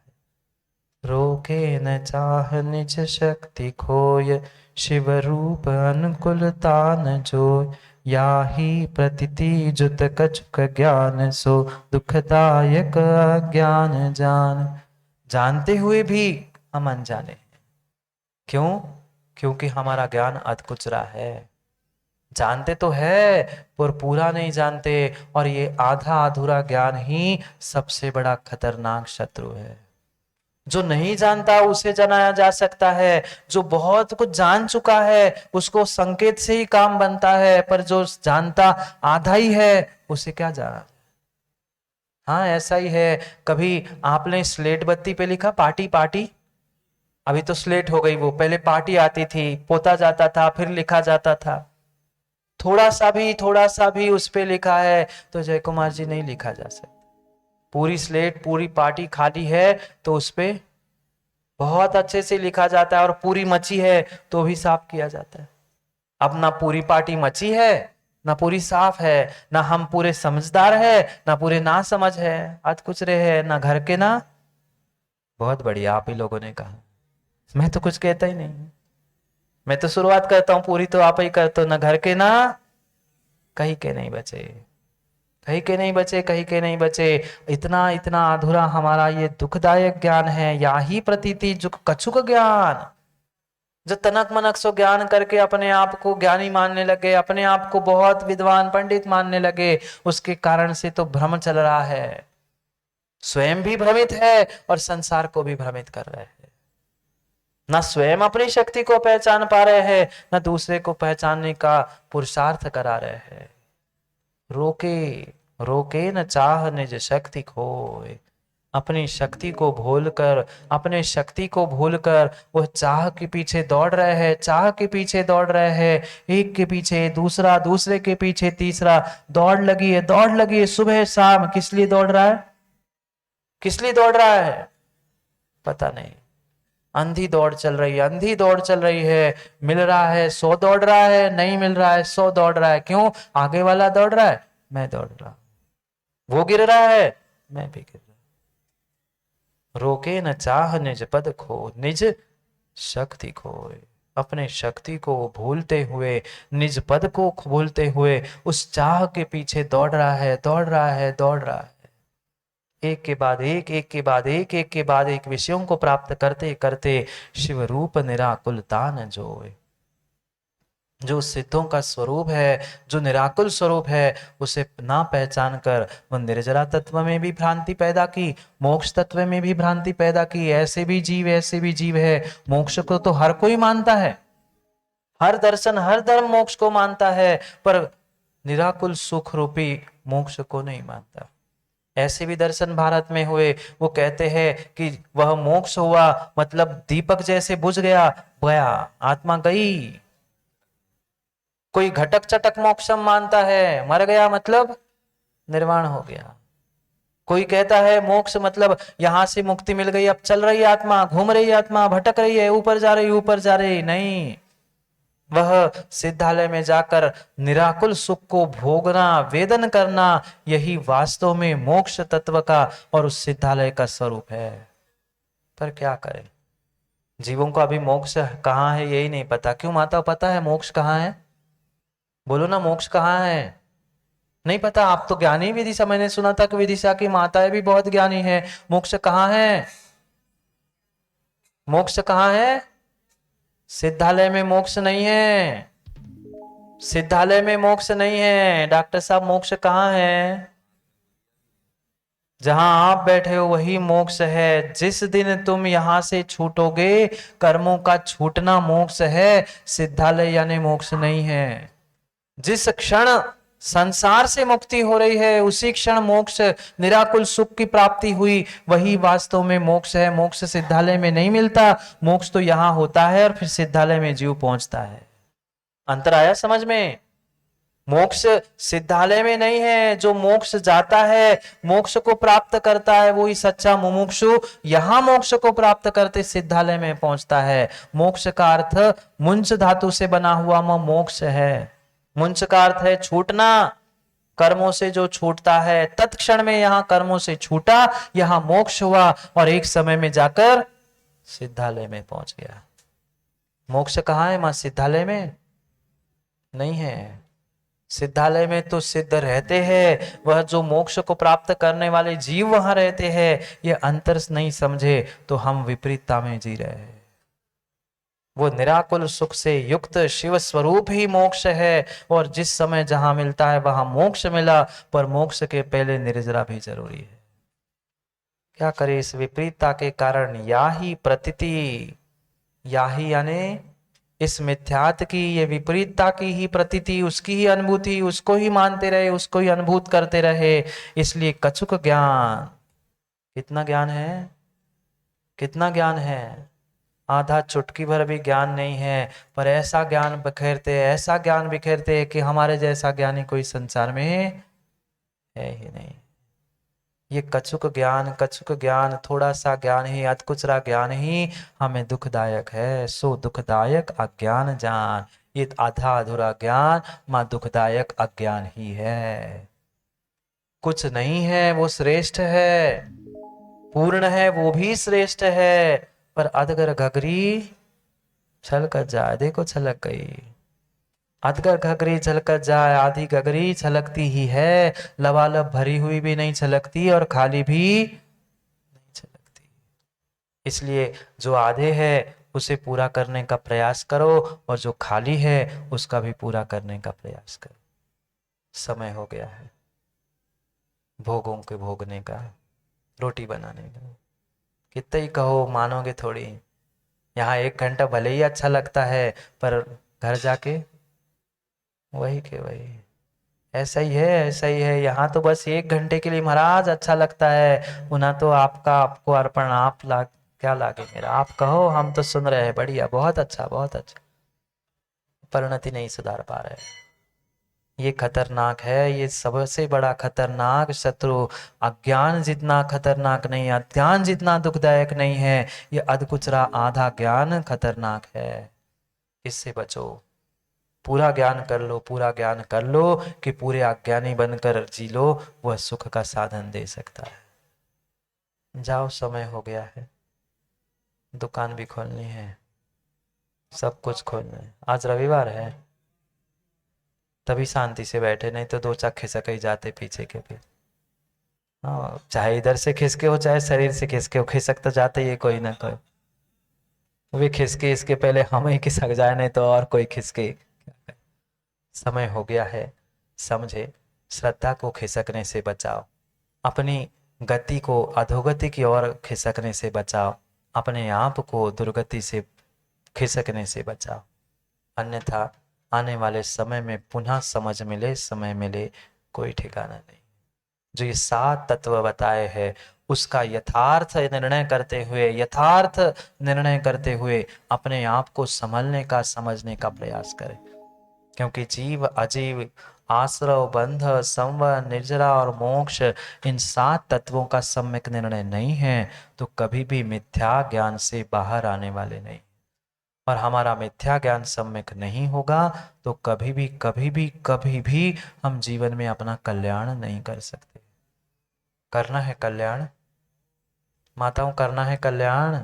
रोके न चाह निज शक्ति खोय, शिव रूप अनुकूलता न जोय। याही प्रतीति जुत कछुक ज्ञान, सो दुखदायक अज्ञान जान। जानते हुए भी हम अनजाने हैं। क्यों? क्योंकि हमारा ज्ञान अधकुचरा है। जानते तो है पर पूरा नहीं जानते, और ये आधा अधूरा ज्ञान ही सबसे बड़ा खतरनाक शत्रु है। जो नहीं जानता उसे जनाया जा सकता है, जो बहुत कुछ जान चुका है उसको संकेत से ही काम बनता है, पर जो जानता आधा ही है उसे क्या जाना। हाँ ऐसा ही है। कभी आपने स्लेट बत्ती पे लिखा पार्टी पार्टी, अभी तो स्लेट हो गई वो, पहले पार्टी आती थी, पोता जाता था, फिर लिखा जाता था। थोड़ा सा भी उस पे लिखा है तो जय कुमार जी नहीं लिखा जा सकता। पूरी स्लेट पूरी पार्टी खाली है तो उस पे बहुत अच्छे से लिखा जाता है, और पूरी मची है तो भी साफ किया जाता है। अब ना पूरी पार्टी मची है, ना पूरी साफ है, ना हम पूरे समझदार है, ना पूरे ना समझ है, अध कुछ रहे है, ना घर के ना। बहुत बढ़िया आप ही लोगों ने कहा, मैं तो कुछ कहता ही नहीं। मैं तो शुरुआत करता हूं पूरी तो आप ही करते हो, ना घर के ना कहीं के नहीं बचे, कहीं के नहीं बचे। इतना इतना अधूरा हमारा ये दुखदायक ज्ञान है। या ही प्रतीति जो कछुक ज्ञान, जो तनक मनक सो ज्ञान करके अपने आप को ज्ञानी मानने लगे, अपने आप को बहुत विद्वान पंडित मानने लगे, उसके कारण से तो भ्रम चल रहा है। स्वयं भी भ्रमित है और संसार को भी भ्रमित कर रहे हैं। ना स्वयं अपनी शक्ति को पहचान पा रहे हैं, ना दूसरे को पहचानने का पुरुषार्थ करा रहे हैं। रोके रोके न चाह निज शक्ति खोए। अपनी शक्ति को भूलकर, अपने शक्ति को भूलकर वह चाह के पीछे दौड़ रहे हैं, चाह के पीछे दौड़ रहे हैं। एक के पीछे दूसरा, दूसरे के पीछे तीसरा, दौड़ लगी है सुबह शाम। किस लिए दौड़ रहा है? किस लिए दौड़ रहा है? पता नहीं। अंधी दौड़ चल रही है, अंधी दौड़ चल रही है। मिल रहा है 100 दौड़ रहा है, नहीं मिल रहा है 100 दौड़ रहा है। क्यों? आगे वाला दौड़ रहा है, मैं दौड़ रहा, वो गिर रहा है, मैं भी गिर रहा। रोके न चाह निज पद खो, निज शक्ति खोए। अपने शक्ति को भूलते हुए, निज पद को भूलते हुए उस चाह के पीछे दौड़ रहा है, दौड़ रहा है, दौड़ रहा है। एक के बाद एक, एक के बाद एक, एक के बाद एक विषयों को प्राप्त करते करते शिव रूप निराकुलता न जोए। जो सिद्धों का स्वरूप है, जो निराकुल स्वरूप है, उसे ना पहचान कर वह निर्जरा तत्व में भी भ्रांति पैदा की, मोक्ष तत्व में भी भ्रांति पैदा की। ऐसे भी जीव है। मोक्ष को तो हर कोई मानता है, हर दर्शन हर धर्म मोक्ष को मानता है, पर निराकुल सुख रूपी मोक्ष को नहीं मानता। ऐसे भी दर्शन भारत में हुए, वो कहते हैं कि वह मोक्ष हुआ मतलब दीपक जैसे बुझ गया, आत्मा गई। कोई घटक चटक मोक्षम मानता है, मर गया मतलब निर्वाण हो गया। कोई कहता है मोक्ष मतलब यहां से मुक्ति मिल गई, अब चल रही आत्मा, घूम रही आत्मा, भटक रही है, ऊपर जा रही। नहीं, वह सिद्धालय में जाकर निराकुल सुख को भोगना, वेदन करना, यही वास्तव में मोक्ष तत्व का और उस सिद्धालय का स्वरूप है। पर क्या करें, जीवों को अभी मोक्ष कहाँ है यही नहीं पता। क्यों माता, पता है मोक्ष कहाँ है? बोलो ना, मोक्ष कहाँ है? नहीं पता। आप तो ज्ञानी विदिशा, मैंने सुना था कि विदिशा की माताएं भी बहुत ज्ञानी है। मोक्ष कहाँ है? मोक्ष कहाँ है? सिद्धालय में मोक्ष नहीं है, सिद्धालय में मोक्ष नहीं है। डॉक्टर साहब मोक्ष कहाँ है? जहां आप बैठे हो वही मोक्ष है। जिस दिन तुम यहां से छूटोगे, कर्मों का छूटना मोक्ष है, सिद्धालय यानी मोक्ष नहीं है। जिस क्षण संसार से मुक्ति हो रही है उसी क्षण मोक्ष, निराकुल सुख की प्राप्ति हुई, वही वास्तव में मोक्ष है। मोक्ष सिद्धालय में नहीं मिलता, मोक्ष तो यहां होता है और फिर सिद्धालय में जीव पहुंचता है। अंतर आया समझ में? मोक्ष सिद्धालय में नहीं है। जो मोक्ष जाता है, मोक्ष को प्राप्त करता है, वही सच्चा मुमुक्षु यहां मोक्ष को प्राप्त करते सिद्धालय में पहुंचता है। मोक्ष का अर्थ मुंच धातु से बना हुआ मोक्ष है। मुंच का अर्थ है छूटना, कर्मों से जो छूटता है। तत्क्षण में यहां कर्मों से छूटा, यहां मोक्ष हुआ और एक समय में जाकर सिद्धालय में पहुंच गया। मोक्ष कहां है? मां सिद्धालय में नहीं है। सिद्धालय में तो सिद्ध रहते हैं, वह जो मोक्ष को प्राप्त करने वाले जीव वहां रहते हैं। ये अंतर नहीं समझे तो हम विपरीतता में जी रहे हैं। वो निराकुल सुख से युक्त शिव स्वरूप ही मोक्ष है, और जिस समय जहां मिलता है वहां मोक्ष मिला, पर मोक्ष के पहले निर्जरा भी जरूरी है। क्या करे? इस विपरीतता के कारण या ही प्रतीति, या ही यानी इस मिथ्यात की, ये विपरीतता की ही प्रतीति, उसकी ही अनुभूति, उसको ही मानते रहे, उसको ही अनुभूत करते रहे। इसलिए कछुक ज्ञान, कितना ज्ञान है? कितना ज्ञान है? आधा चुटकी भर भी ज्ञान नहीं है, पर ऐसा ज्ञान बिखेरते, ऐसा ज्ञान बिखेरते कि हमारे जैसा ज्ञानी कोई संसार में है ही नहीं। ये कछुक ज्ञान, थोड़ा सा ज्ञान ही, अधकुचरा ज्ञान ही हमें दुखदायक है। सो दुखदायक अज्ञान जान, ये आधा अधूरा ज्ञान मां दुखदायक अज्ञान ही है। कुछ नहीं है वो श्रेष्ठ है, पूर्ण है वो भी श्रेष्ठ है, पर अधगर घगरी छलक जाए। देखो छलक गई, अधगर घगरी छलक जाए, आधी घगरी छलकती ही है, लबालब भरी हुई भी नहीं छलकती और खाली भी नहीं छलकती। इसलिए जो आधे है उसे पूरा करने का प्रयास करो, और जो खाली है उसका भी पूरा करने का प्रयास करो। समय हो गया है भोगों के भोगने का, रोटी बनाने का। कितना ही कहो मानोगे थोड़ी। यहाँ 1 घंटा भले ही अच्छा लगता है, पर घर जाके वही के वही। ऐसा ही है, ऐसा ही है। यहाँ तो बस 1 घंटे के लिए महाराज अच्छा लगता है, पुनः तो आपका आपको अर्पण, आप ला क्या लागे मेरा, आप कहो, हम तो सुन रहे हैं, बढ़िया, बहुत अच्छा बहुत अच्छा। परिणति नहीं सुधार पा रहे। ये खतरनाक है, ये सबसे बड़ा खतरनाक शत्रु। अज्ञान जितना खतरनाक नहीं, अज्ञान जितना दुखदायक नहीं है, ये अधकुचरा आधा ज्ञान खतरनाक है। इससे बचो। पूरा ज्ञान कर लो, पूरा ज्ञान कर लो कि पूरे अज्ञानी बनकर जी लो, वह सुख का साधन दे सकता है। जाओ, समय हो गया है, दुकान भी खोलनी है, सब कुछ खोलना है। आज रविवार है, तभी शांति से बैठे, नहीं तो दो चार खिसक ही जाते पीछे के भी। हाँ, चाहे इधर से खिसके हो चाहे शरीर से खिसके हो, खिसक तो जाते ही कोई ना कोई। वे खिसके, इसके पहले हम ही खिसक जाए, नहीं तो और कोई खिसके। समय हो गया है, समझे। श्रद्धा को खिसकने से बचाओ, अपनी गति को अधोगति की ओर खिसकने से बचाओ, अपने आप को दुर्गति से खिसकने से बचाओ। अन्यथा आने वाले समय में पुनः समझ मिले, समय मिले, कोई ठिकाना नहीं। जो ये 7 तत्व बताए हैं उसका यथार्थ निर्णय करते हुए, यथार्थ निर्णय करते हुए अपने आप को संभलने का, समझने का प्रयास करें। क्योंकि जीव अजीव, आश्रव, बंध, संवर, निर्जरा और मोक्ष, इन 7 तत्वों का सम्यक निर्णय नहीं है तो कभी भी मिथ्या ज्ञान से बाहर आने वाले नहीं। और हमारा मिथ्या ज्ञान सम्यक नहीं होगा तो कभी भी कभी भी कभी भी हम जीवन में अपना कल्याण नहीं कर सकते। करना है कल्याण माताओं, करना है कल्याण,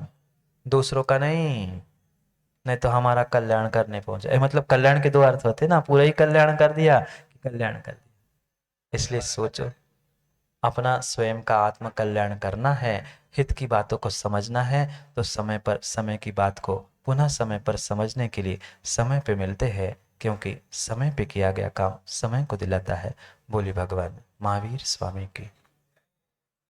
दूसरों का नहीं। नहीं तो हमारा कल्याण करने पहुंचे, मतलब कल्याण के 2 अर्थ होते ना, पूरा ही कल्याण कर दिया कि कल्याण कर दिया। इसलिए सोचो, अपना स्वयं का आत्म कल्याण करना है, हित की बातों को समझना है, तो समय पर समय की बात को पुनः समय पर समझने के लिए समय पे मिलते हैं, क्योंकि समय पे किया गया काम समय को दिलाता है। बोली भगवान महावीर स्वामी की।